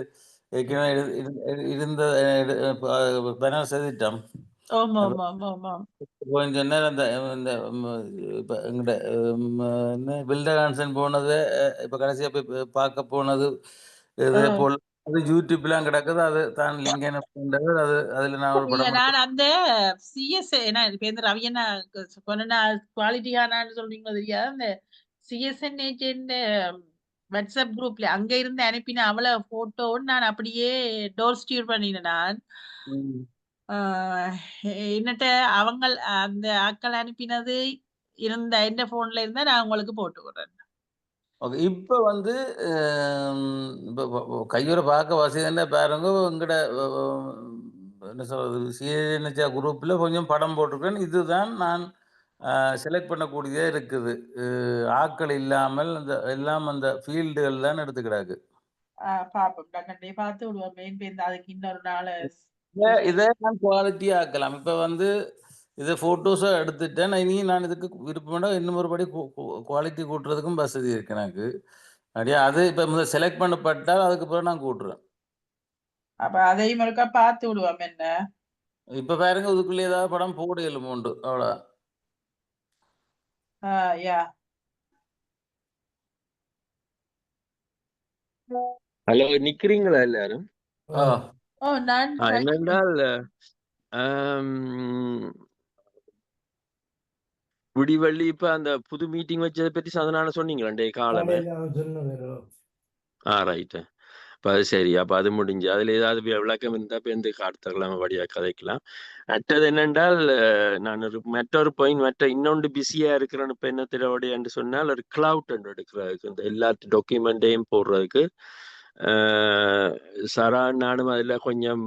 ஏற்கனவே இருந்த பேனல் செதுட்டம் கொஞ்ச நேரம் அந்த இந்த இப்போ எங்கிட்ட பில்டர் கான்சன் போனது, இப்போ கடைசியாக போய் பார்க்க போனது இதே போல் அது யூடியூப்லாம் கிடக்குது. அது தான் லிங்க் என்ன பண்றது, அது அதில் நான் ஒரு படம் நான் அந்த சிஎஸ் என்ன இப்ப இந்த ரவியண்ணா சொன்னா குவாலிட்டியானான்னு சொல்றீங்களோ தெரியாது. அந்த சிஎஸ்என்ஹெச் வாட்ஸ்அப் குரூப்ல அங்க இருந்து அனுப்பின அவளை போட்டோன்னு நான் அப்படியே டோர் ஸ்டீர் பண்ணினேன். நான் என்னட்ட அவங்க அந்த ஆக்கள் அனுப்பினது இருந்த எந்த போன்ல இருந்தா நான் உங்களுக்கு போட்டு விடுறேன். ஓகே. இப்போ வந்து இப்போ கையோட பார்க்க வசதின்னா பாருங்க, உங்கட என்ன சொல்றது சிஎன்ஹெச் குரூப்பில் கொஞ்சம் படம் போட்டிருக்கேன். இதுதான் நான் செலக்ட் பண்ணக்கூடியதே இருக்குது. ஆக்கள் இல்லாமல் அந்த எல்லாம் அந்த ஃபீல்டுகள் தான் எடுத்துக்கிறாங்க. பாப்போம், கண்டே பார்த்து விடுவோம். அதுக்கு இன்னொரு நாள் இதே நான் குவாலிட்டி ஆக்கலாம். இப்போ வந்து இதை ஃபோட்டோஸை எடுத்துட்டேன். இனி நான் இதுக்கு விருப்பம்னா இன்னும் ஒருபடி குவாலிட்டி கூட்டுறதுக்கும் வசதி இருக்கு எனக்கு. அப்படியே அது இப்போ முதல் செலக்ட் பண்ணப்பட்டால் அதுக்கு பிறகு நான் கூட்டுறேன். அப்ப அதையும் ஒருக்கா பார்த்து விடுவோம். என்ன இப்போ பாருங்க, இதுக்குள்ள ஏதாவது படம் போடையிலும் உண்டு, அவ்வளோ. ஹலோ, நிக்கிறீங்களா எல்லாரும்? என்னென்றால் விடிவள்ளி இப்ப அந்த புது மீட்டிங் வச்சதை பத்தி சந்தனான சொன்னீங்களா டே காலமே? ரைட். அப்ப அது சரி. அப்ப அது முடிஞ்சு அதுல ஏதாவது விளக்கம் இருந்தா இப்ப எந்த காட்டுத்தரலாம் வழியா கதைக்கலாம். மற்றது என்னென்றால் நான் மற்றொரு பாயிண்ட் இன்னொன்று பிஸியா இருக்கிறேன்னு இப்ப என்ன திரவடையான்னு சொன்னால் ஒரு கிளவுட் எடுக்கிறதுக்கு இந்த எல்லா டாக்குமெண்டையும் போடுறதுக்கு சரா நானும் அதுல கொஞ்சம்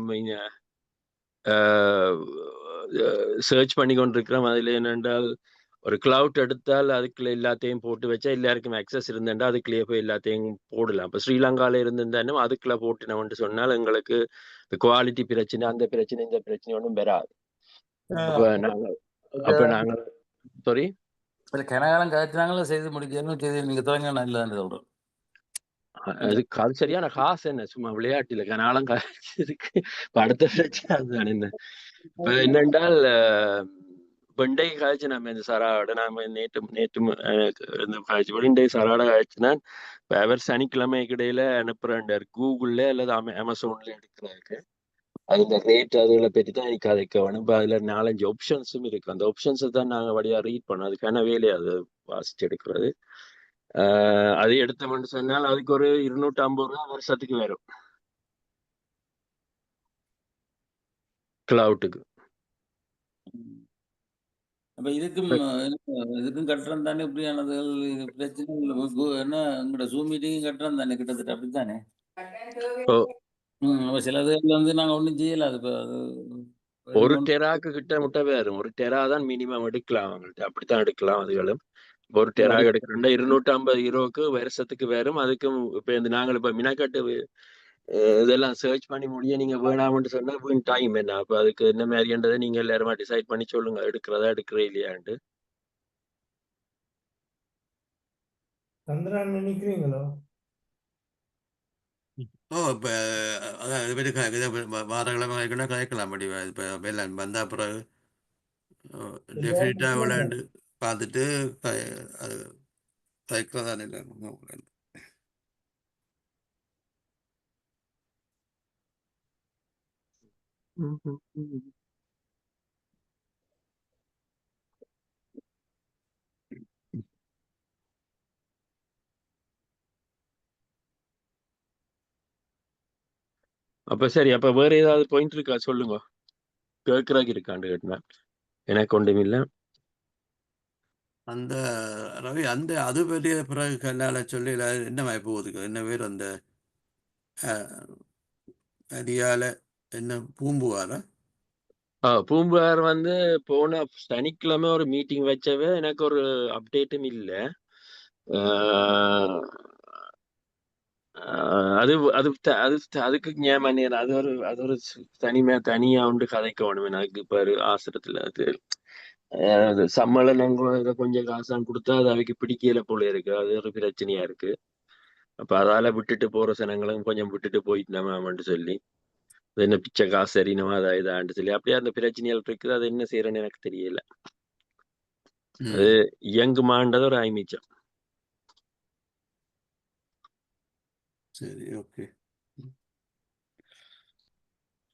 சர்ச் பண்ணி கொண்டிருக்கிறோம். அதுல என்னென்றால் ஒரு கிளவுட் எடுத்தால் அதுக்குள்ள எல்லாத்தையும் போட்டு வச்சா எல்லாருக்கும் அக்சஸ் இருந்தேன்டா அதுக்குள்ளேயே போய் எல்லாத்தையும் போடலாம். இப்போ ஸ்ரீலங்கால இருந்திருந்தாலும் அதுக்குள்ள போட்டுனோம்னு சொன்னால் எங்களுக்கு குவாலிட்டி பிரச்சனை, அந்த பிரச்சனை, இந்த பிரச்சனை ஒன்றும் வராது. அப்ப நாங்க சாரி கனகாலம் காய்ச்சினாங்களும் செய்து முடிக்கணும், செய்து நீங்க தொடங்க நல்லதான்னு சொல்றோம். அதுக்கு அது சரியான காசு என்ன, சும்மா விளையாட்டுல கனகாலம் காய்ச்சதுக்கு அடுத்த பிரச்சனை அதுதான். என்ன இப்ப என்னென்றால் வெண்டை காய்ச்சி நம்ம இந்த சராட நாம நேற்று வெண்டை சராட காய்ச்சினா இப்ப அவர் சனிக்கிழமைக்கு இடையில அனுப்புறாண்டார் கூகுள்ல அல்லது அமேசான்ல எடுக்கிறாருக்கு. அது இந்த ரேட் அதுகளை பற்றி தான் எனக்கு கதைக்க வேணும். இப்போ அதுல 4-5 ஆப்ஷன்ஸும் இருக்கு. அந்த ஆப்ஷன்ஸை தான் நாங்க வழியா ரீட் பண்ணோம். அதுக்கான வேலையை அது வாசிச்சு எடுக்கிறது. அது எடுத்தோம்னு சொன்னால் அதுக்கு ஒரு 250 ரூபா வருஷத்துக்கு வரும் கிளவுட்டுக்கு. அப்ப இதுக்கும் கட்டுறோம் தானே, இப்படியானது பிரச்சனை என்ன உங்களோட ஜூம் மீட்டிங்கும் கட்டுறோம் தானே கிட்டத்தட்ட, அப்படித்தானே? சிலதுல வந்து நாங்க ஒண்ணும் செய்யல. அது ஒரு டெராக்கு கிட்ட முட்டை வரும். ஒரு டெரா தான் மினிமம் எடுக்கலாம் அவங்கள்ட்ட, அப்படித்தான் எடுக்கலாம். அதுகளும் ஒரு டெரா எடுக்கிறோம்னா 250 யூரோக்கு வருஷத்துக்கு வரும். அதுக்கும் இப்ப இந்த நாங்கள் இப்ப மினக்கட்டு இதெல்லாம் சர்ச் பண்ணி முடிய நீங்க வேணாம்னு சொன்னா டைம் என்ன, அப்ப அதுக்கு என்ன மாதிரின்றதை நீங்க எல்லாருமா டிசைட் பண்ணி சொல்லுங்க, எடுக்கிறதா எடுக்கிறே இல்லையான்ட்டு. சந்திரன் நினைக்கிறீங்களோ? இப்போ அதான் இதை பற்றி இதை வாரக்கிழமை கழிக்கணும் கதைக்கலாம் முடியும். இப்போ எல்லாம் வந்த பிறகு டெஃபினட்டாக விளையாண்டு பார்த்துட்டு அது கதைக்கிறதானே இல்லை. அப்ப சரி, அப்ப வேற ஏதாவது பாயிண்ட் இருக்கா சொல்லுங்க. கேட்கறாக்கு இருக்காண்டு கேட்டேன், எனக்கு ஒன்றும் இல்லை. அந்த ரவி அந்த அது பெரிய பிறகு கல்லால சொல்லி என்ன மாதிரி போகுதுக்கு என்ன பேர் அந்த அரியால என்ன பூம்புவாரா? பூம்புகார் வந்து போன சனிக்கிழமை ஒரு மீட்டிங் வச்சவே எனக்கு ஒரு அப்டேட்டும் இல்லை. அது அது அது அதுக்கு ஞாபகம் அது ஒரு தனியா உண்டு கதைக்கணும் எனக்கு. இப்ப ஆசிரத்துல அது சம்மேளனங்க இதை கொஞ்சம் காசான் கொடுத்தா அது அவைக்கு பிடிக்கல போல இருக்கு. அது ஒரு பிரச்சனையா இருக்கு. அப்ப அதால விட்டுட்டு போற சனங்களும் கொஞ்சம் விட்டுட்டு போயிட்டு சொல்லி அது என்ன பிச்சை காசு அறியணுமா அதை இதான்னு சொல்லி அப்படியே அந்த பிரச்சனைகள் இருக்குது. அது என்ன செய்யறேன்னு எனக்கு தெரியல. அது இயங்குமான்றது ஒரு ஐமிச்சம். சரி, ஓகே,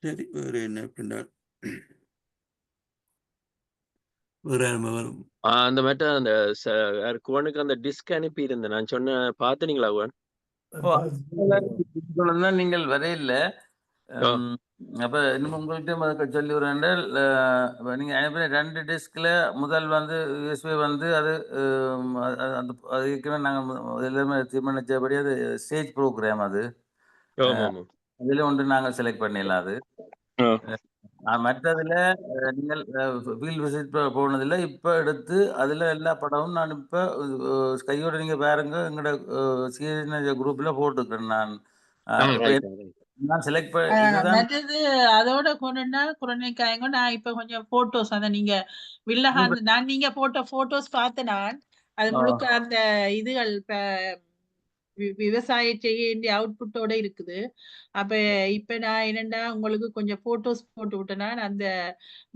சரி. வேறு என்ன பின்னால் அந்த மாதிரி அந்த குவனுக்கு அந்த டிஸ்க் அனுப்பி இருந்தேன். நான் சொன்ன பாத்துனீங்களா குவன்? நீங்கள் வரையில அப்ப இன்னும் உங்கள்கிட்ட சொல்லி விடுறேன். நீங்க அனுப்பின 2 டிஸ்க்ல முதல் வந்து யூஎஸ்பி வந்து அது அதுக்கு நாங்கள் எல்லாமே தீர்மானிச்சபடி அது ஸ்டேஜ் ப்ரோக்ராம். அது அதுல ஒன்று நாங்கள் செலக்ட் பண்ணிடலாம். அது மற்றதுல நீங்கள் ஃபீல்ட் விசிட் போனதில்லை. இப்ப எடுத்து அதுல எல்லா படமும் நான் இப்ப கையோட நீங்க பாருங்க, எங்களோட சிஎஸ்என் குரூப்ல போட்டுக்கிறேன். நான் செலக்ட் மற்றது அதோட கொண்டுனா குரணைக்காயங்க. நான் இப்ப கொஞ்சம் போட்டோஸ் அதை நீங்க வில்லஹான் நான் நீங்க போட்ட போட்டோஸ் பார்த்து நான் அது முழுக்க அந்த இதுகள் விவசாயம் செய்ய வேண்டிய அவுட்புட்டோட இருக்குது. அப்ப இப்ப நான் என்னண்டா உங்களுக்கு கொஞ்சம் போட்டோஸ் போட்டு விட்டேன்னா அந்த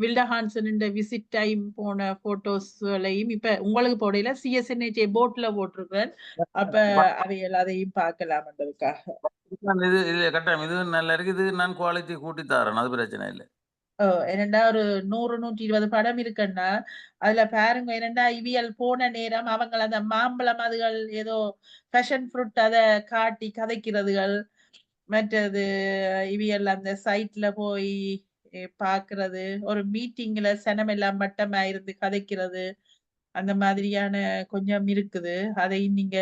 வில்டஹான்சன் விசிட் டைம் போன போட்டோஸ்களையும் இப்ப உங்களுக்கு போடையில சிஎஸ்என்ஹெச்ஏ போட்ல போட்டிருக்கேன். அப்ப அவைகள் அதையும் பார்க்கலாம்ன்றதுக்காக. இது கட்டாயம் இது நல்லா இருக்கு. இது நான் குவாலிட்டி கூட்டி தரேன், அது பிரச்சனை இல்லை. என்னண்டா ஒரு 100-120 படம் இருக்குன்னா அதுல பாருங்க. என்னண்டா இவியல் போன நேரம் அவங்க அந்த மாம்பழம் அதுகள் ஏதோ ஃபேஷன் ஃப்ரூட் அதை காட்டி கதைக்கிறதுகள், மற்றது இவியல் அந்த சைட்ல போய் பாக்குறது, ஒரு மீட்டிங்ல சனம் எல்லாம் மட்டமா இருந்து கதைக்கிறது, அந்த மாதிரியான கொஞ்சம் இருக்குது. அதையும் நீங்க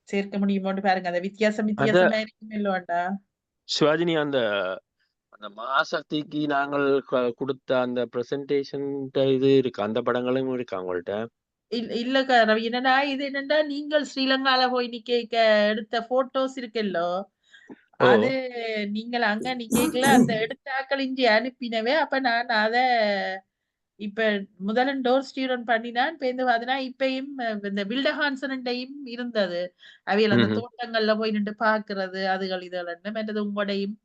சேர்க்க முடியுமோன்னு பாருங்க. அந்த வித்தியாசமா இருக்கும் இல்லோண்டா சிவாஜினி. அந்த மகாசக்திக்கு நாங்கள் கொடுத்த அந்த பிரசன்டேஷன் இது இருக்கு, அந்த படங்களும் இருக்கு அவங்கள்ட்ட. இல்லக்கா ரவி, என்னடா இது என்னண்டா நீங்கள் ஸ்ரீலங்கால போய் நிக்க எடுத்த போட்டோஸ் இருக்குல்லோ, அது நீங்கள் அங்க நிக்கல அந்த எடுத்த ஆக்கள் இஞ்சி அனுப்பினவே. அப்ப நான் அத இப்ப முதல்ல டோர் ஸ்டீரன் பண்ணினான். பேருந்து இப்பயும் இந்த வில்டஹான்சன்டையும் இருந்தது. அவையில் அந்த தோட்டங்கள்ல போய் நின்று பாக்குறது அதுகள் இதுகள் மற்றது உங்களுடையும்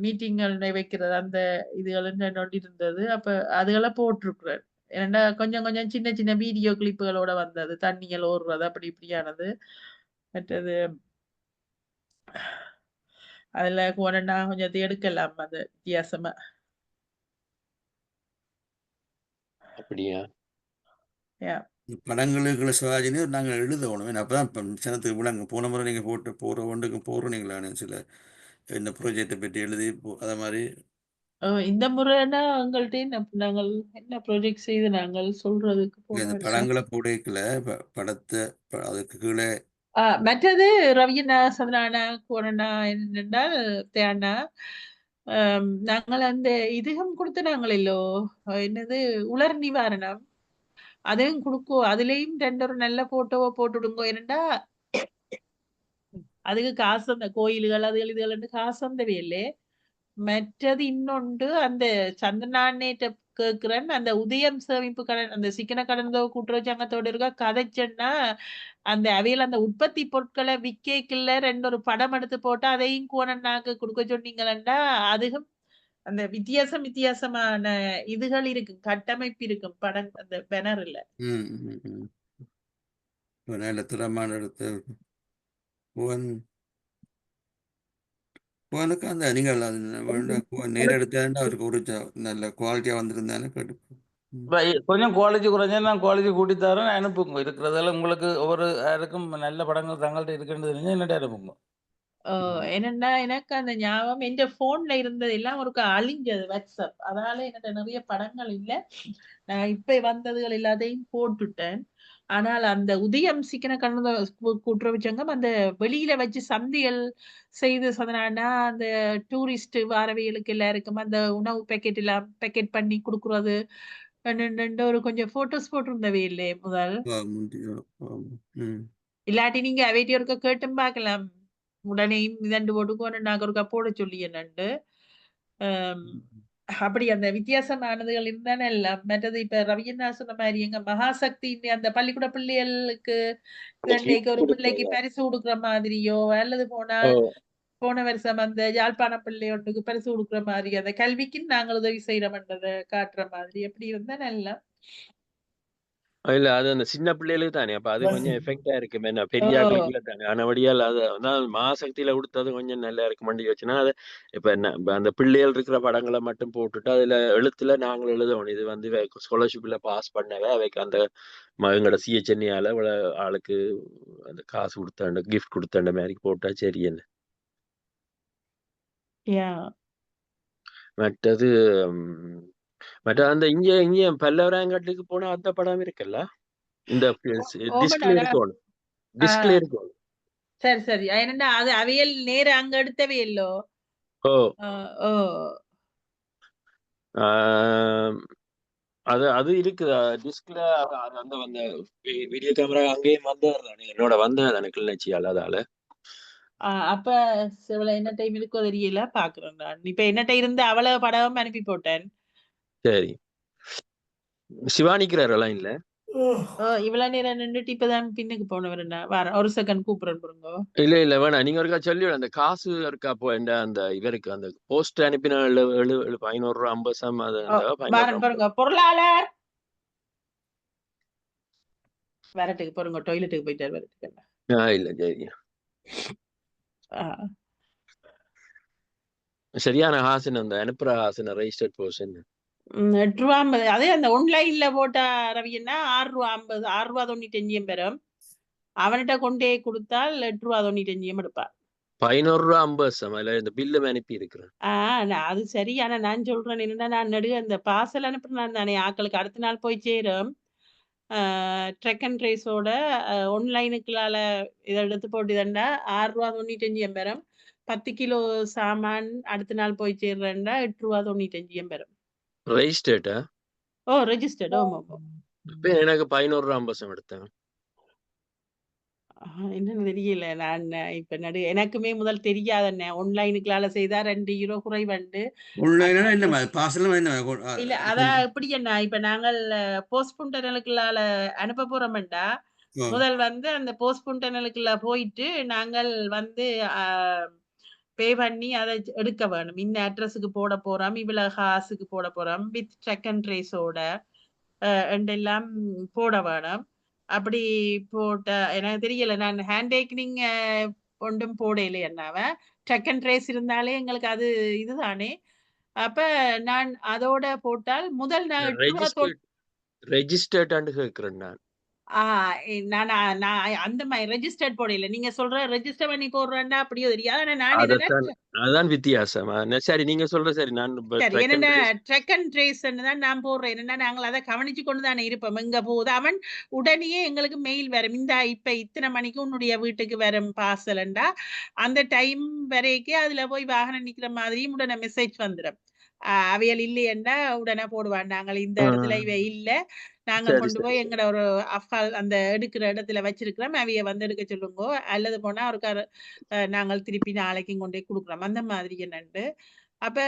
மீட்டிங்கள் வைக்கிறது அந்த இதுகள் நோண்டி இருந்தது. அப்ப அதுகளை போட்டிருக்கிறேன். ஏன்னா கொஞ்சம் கொஞ்சம் சின்ன சின்ன வீடியோ கிளிப்புகளோட வந்தது. தண்ணிகள் ஓடுறது அப்படி இப்படியானது. மற்றது அதுல போனா கொஞ்சம் எடுக்கலாம் அது வித்தியாசமா. அப்படியா? படங்களுக்கு சிவாஜினி நாங்கள் எழுதணும். அப்பதான் சனத்துக்கு விட அங்கே போன முறை நீங்கள் போகிற ஒன்றுக்கு போகிறீங்களான்னு சில இந்த ப்ராஜெக்டை பற்றி எழுதி அதை மாதிரி. இந்த முறைன்னா எங்கள்கிட்ட நாங்கள் என்ன ப்ராஜெக்ட் செய்து நாங்கள் சொல்றதுக்கு இந்த படங்களை போடல படத்தை அதுக்கு கீழே. மற்றது ரவியண்ணா சந்திரானா கோரண்ணா என்னென்றால் தேனா நாங்கள் அந்த இதுகம் கொடுத்து நாங்கள் இல்லோ என்னது உலர் நிவாரணம் அதையும் கொடுக்கும். அதுலயும் 2 நல்ல போட்டோவை போட்டுடுங்கோ. என்னண்டா அதுக்கு காசு அந்த கோயில்கள் அதுகள் இதுகள் காசு வந்தவே இல்லை. மற்றது இன்னொன்று அந்த சந்திரநானேற்ற கேக்குறேன். அந்த உதயம் சேமிப்பு கடன் அந்த சிக்கன கடன்தோ கூட்டுறவு இருக்க கதைச்சேன்னா அந்த அவையில அந்த உற்பத்தி பொருட்களை விக்கல ஒரு படம் எடுத்து போட்டா அதையும் கோணன்னாக்கு கொடுக்க சொன்னீங்களா அதுவும் அந்த வித்தியாசமான இதுகள் இருக்கு, கட்டமைப்பு இருக்கும் படம் அந்த பேனர்ல. நல்ல திறமான எடுத்து புவனுக்கு அந்த நீங்கள் நேரம் எடுத்தாண்டா அவருக்கு ஒரு நல்ல குவாலிட்டியா வந்திருந்தாலும் கேட்டு கொஞ்சம் குவாலிட்டி குறைஞ்சா நான் குவாலிட்டி கூட்டி தரேன், அனுப்புங்க. இருக்கிறதால உங்களுக்கு ஒவ்வொரு யாருக்கும் நல்ல படங்கள் தங்கள்கிட்ட இருக்குன்னு தெரிஞ்சா என்னட்ட அனுப்புங்க. என்னன்னா எனக்கு அந்த ஞாபகம் என் போன்ல இருந்தது எல்லாம் ஒரு அழிஞ்சது வாட்ஸ்அப், அதனால என்கிட்ட நிறைய படங்கள் இல்ல. நான் இப்ப வந்ததுகள் எல்லாத்தையும் போட்டுட்டேன். ஆனால் அந்த உதயம் சிக்கன கண்ணு கூட்டுறவு சங்கம் அந்த வெளியில வச்சு சந்தைகள் செய்து சொன்னா அந்த டூரிஸ்ட் வாரவியலுக்கு எல்லாருக்கும் அந்த உணவு பேக்கெட் எல்லாம் பேக்கெட் பண்ணி கொடுக்கறது ஒரு கொஞ்சம் போட்டோஸ் போட்டிருந்தவே இல்லையே முதல். இல்லாட்டி நீங்க அவைட்டி ஒருக்க கேட்டும் பார்க்கலாம், உடனேயும் இதண்டு போட்டுக்கோன்னு நாங்க ஒருக்கா போட சொல்லி என்னண்டு. அப்படி அந்த வித்தியாசமானதுகள் இருந்தானே எல்லாம். மற்றது இப்ப ரவியண்ணா சொன்ன மாதிரி எங்க மகாசக்தி அந்த பள்ளிக்கூட பிள்ளைகளுக்கு ஒரு பிள்ளைக்கு பரிசு கொடுக்குற மாதிரியோ அல்லது போன வருஷம் அந்த யாழ்ப்பாண பிள்ளை ஒன்றுக்கு பரிசு கொடுக்குற மாதிரி அந்த கல்விக்கு நாங்கள் உதவி செய்யறோம்ன்றதை காட்டுற மாதிரி எப்படி இருந்தா நல்லா. இல்ல அது அந்த சின்ன பிள்ளைகளுக்கு தானே, அப்ப அது கொஞ்சம் எஃபெக்டா இருக்கு. பெரிய ஆட்களுக்கு தானே ஆனவடியால் அது மகாசக்தியில கொடுத்தது கொஞ்சம் நல்லா இருக்கு மண்டி வச்சுன்னா அது இப்ப என்ன அந்த பிள்ளைகள் இருக்கிற படங்களை மட்டும் போட்டுட்டு அதுல எழுத்துல நாங்கள் எழுதணும் இது வந்து ஸ்காலர்ஷிப்ல பாஸ் பண்ணவே அவைக்கு அந்த எங்களோட சிஎச்என்ஆல ஆளுக்கு அந்த காசு கொடுத்தாண்ட கிஃப்ட் கொடுத்தாண்ட மாதிரி போட்டா சரி என்ன. மற்றது அந்த இங்க பல்லவராயங்காட்டுக்கு போனா அந்த படம் இருக்குல்ல, இந்த டிஸ்க்ல இருக்கணும், டிஸ்க்ல இருக்கணும். சரி சரி, என்னன்னா அது அவையல் நேர அங்க எடுத்தவே இல்லோ. அது இருக்குதா டிஸ்க்ல அந்த வீடியோ கேமரா அங்கேயும் வந்ததானே என்னோட வந்ததானே கிளிநொச்சியால் அதால. அப்ப என்ன டைம் இருக்கோ தெரியல, பாக்குறேன் நான். இப்ப என்னட்ட இருந்து அவ்வளவு படம் அனுப்பி போட்டேன். சரி, சிவானிக்கிறார் இல்ல இவ்வளவு நேரம் நின்றுட்டு இப்பதான் பின்னுக்கு போனவர் வர ஒரு செகண்ட் கூப்பிடுறேன் பாருங்க. இல்ல வேணாம், நீங்க ஒருக்கா சொல்லி அந்த காசு இருக்கா அந்த இவருக்கு அந்த போஸ்ட் அனுப்பின 500 ரூபா 50 பாருங்க பொருளாளர் வரட்டுக்கு பாருங்க, டாய்லெட்டுக்கு போயிட்டாரு வரட்டுக்கு. இல்ல சரி சரியான ஹாசன் அந்த அனுப்புற ஹாசன் ரெஜிஸ்டர்ட் போர்ஷன் 8 ரூபா 50. அதே அந்த ஒன்லைன்ல போட்டா ரவின்னா 6 ரூபா 50 6 ரூபா 95 பெறும். அவன்கிட்ட கொண்டே கொடுத்தால் 8 ரூபா 95 எடுப்பார். 11 ரூபா 50 இந்த பில்லு அனுப்பி இருக்கிறேன். அது சரி. ஆனா நான் சொல்றேன் என்னன்னா நான் நடுக அந்த பார்சல் அனுப்புறேன் தானே ஆக்களுக்கு அடுத்த நாள் போய் சேரும். ட்ரெக் அண்ட் ட்ரேஸோட ஒன்லைனுக்குள்ளால இதை எடுத்து போட்டுதண்டா 6 ரூபா 95 பெறும். 10 கிலோ சாமான் அடுத்த நாள் போய் சேர்றேன்டா 8 ரூபா 95 பெறும். ரெஜிஸ்டர்டா? ரெஜிஸ்டர்ட். ஆமா எனக்கு 11 ரூபா 50 எடுத்தேன். என்னன்னு தெரியல. நான் இப்ப எனக்குமே முதல் தெரியாத ஒன்லைனுக்குள்ளால செய்தா 2 யூரோ குறைவண்டு. இல்ல அதான் எப்படி என்ன இப்ப நாங்கள் போஸ்ட்புண்டனலுக்குள்ளால அனுப்ப போறோம்டா முதல் வந்து அந்த போஸ்ட்புண்டனலுக்குள்ள போயிட்டு நாங்கள் வந்து பே பண்ணி அதை எடுக்க வேணும். இந்த அட்ரஸுக்கு போட போறோம், இவ்வளவு காசுக்கு போட போறோம், வித் ட்ரெக் அண்ட் ட்ரேஸோட எல்லாம் போட வேணும். அப்படி போட்ட எனக்கு தெரியல. நான் ஹேண்ட் டேக்கிங் ஒன்றும் போடல என்னாவ ட்ரெக் அண்ட் ட்ரேஸ் இருந்தாலே எங்களுக்கு அது இதுதானே. அப்ப நான் அதோட போட்டால் முதல் நான் ரெஜிஸ்டர்ட் கேக்குறேன் நான். நான் அந்த மாதிரி ரெஜிஸ்டர்ட் போடல. நீங்க சொல்ற ரெஜிஸ்டர் பண்ணி போடுறேன்னா அப்படியோ தெரியாது. அதான் வித்தியாசம். சரி நீங்க சொல்ற சரி. நான் என்னன்னா ட்ரெக் அண்ட் ட்ரேஸ் தான் நான் போடுறேன். என்னன்னா நாங்கள் அதை கவனிச்சு கொண்டுதானே இருப்போம். எங்க போகுது அவன் உடனே எங்களுக்கு மெயில் வரும், இந்த இப்ப இத்தனை மணிக்கு உன்னுடைய வீட்டுக்கு வரும் பார்சல்ண்டா அந்த டைம் வரைக்கும் அதுல போய் வாகனம் நிக்கிற மாதிரியும் உடனே மெசேஜ் வந்துடும். அவையல் இல்லையன்னா உடனே போடுவான், நாங்கள் இந்த இடத்துல இவ இல்ல, நாங்கள் கொண்டு போய் எங்கட ஒரு அஃபால் அந்த எடுக்கிற இடத்துல வச்சிருக்கிறோம், அவைய வந்து எடுக்க சொல்லுங்க, அல்லது போனா ஒரு நாங்கள் திருப்பி நாளைக்கும் கொண்டே கொடுக்குறோம் அந்த மாதிரி என்னண்டு. அப்ப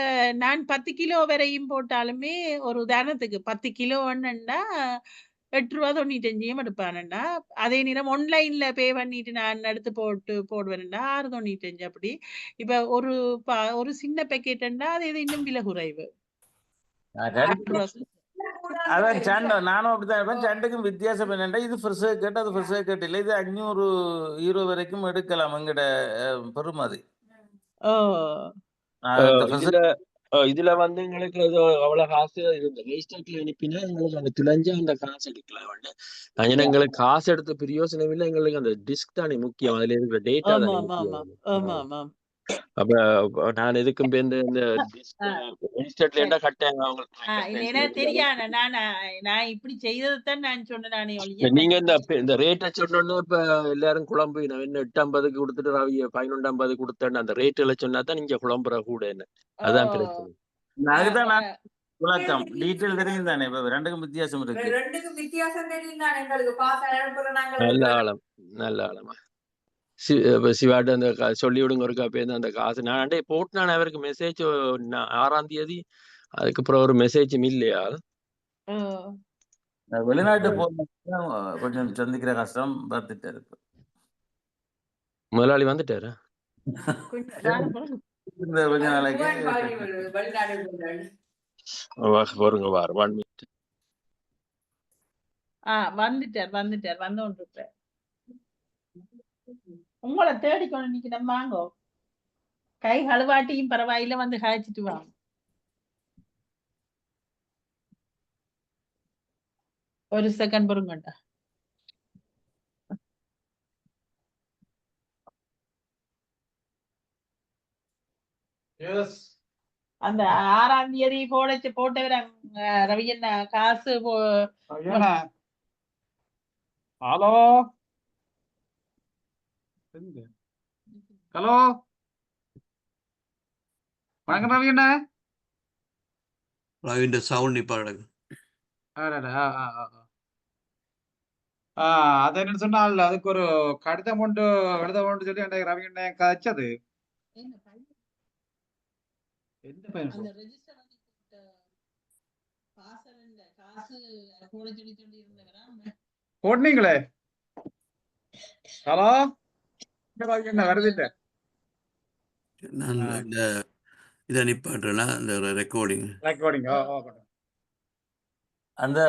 நான் 10 கிலோ வரையும் போட்டாலுமே ஒரு உதாரணத்துக்கு 10 கிலோ ஒன்னுன்னா 8 ரூபா 95 எடுப்பானுன்னா அதே நேரம் ஆன்லைன்ல பே பண்ணிட்டு நான் எடுத்து போடுவேன்டா 6.95 அப்படி. இப்ப ஒரு சின்ன பேக்கெட்னா அது இது இன்னும் விலை குறைவு. அதான் சண்டை நானும் அப்படித்தான் இருப்பேன். சண்டைக்கும் வித்தியாசம் என்னன்னா இது ஃப்ரெஷ்ஷாக கேட்டு அது ஃப்ரெஷ்ஷாக கேட்டு இல்லை. இது 500 யூரோ வரைக்கும் எடுக்கலாம் எங்கட பெருமதி. இதுல வந்து எங்களுக்கு அவ்வளவு காசு வேஸ்டாக்ல அனுப்பினா எங்களுக்கு அந்த துளைஞ்சா அந்த காசு எடுக்கலாம் வந்து எங்களுக்கு காசு எடுத்த பிரயோசனம் இல்லை. எங்களுக்கு அந்த டிஸ்க் தானே முக்கியம், அதுல இருக்கிற டேட்டா தானே முக்கியம். அப்ப நான் எதுக்கும் இந்த டிஸ்ட்ல கட்டேன் தெரியாது. நான் இப்படி செய்ததான் நான் சொன்னேன். நீங்க இந்த ரேட்டை சொன்னோன்னு இப்ப எல்லாரும் குழம்பு நான் என்ன 8.50 கொடுத்துட்டு ரவி 11.50 கொடுத்தேன்னு அந்த ரேட் எல்லாம் சொன்னாதான் நீங்க குழம்புற கூட என்ன, அதான் பிரச்சனை. அதுதான் நான் விளக்கம் டீட்டெயில் தெரியும் தானே. இப்ப ரெண்டுக்கும் வித்தியாசம் இருக்கு. நல்ல ஆழமா சிவாட்ட அந்த சொல்லி விடுங்க ஒரு பேருந்து அந்த காசு நான் போட்டு நான் அவருக்கு மெசேஜ் 6ஆம் தேதி, அதுக்கப்புறம் ஒரு மெசேஜும் இல்லையா. வெளிநாட்டு போன கொஞ்சம் சந்திக்கிற கஷ்டம் பார்த்துட்டு இருக்கு. முதலாளி வந்துட்டாரு கொஞ்ச நாளைக்கு வருங்க வார 1 minute. வந்துட்டார் வந்து கொண்டிருப்பார். உங்களை தேடிக்கொண்டு நிக்கணும். வாங்கோ கை கழுவாட்டியும் பரவாயில்ல வந்து காய்ச்சிட்டு வாங்க. ஒரு செகண்ட் பொறுங்கண்டா. அந்த 6ஆம் தேதி போட்டவர ரவியண்ணா காசு ஹலோ ஹலோ வணக்கம் ரவியண்ணா. ரவிண்ட சவுண்ட் இப்ப அடகு. அது என்ன சொன்னால் அதுக்கு ஒரு கடிதம் ஒன்று எழுத சொல்லி அந்த ரவியண்ணா கதைச்சது. எந்த பையன் போட்டீங்களே? ஹலோ ரவியண்ணா வருது இல்ல? நான் இதை நிப்பாட்டுறேன்னா இந்த ரெக்கார்டிங் ரெக்கார்டிங் அந்த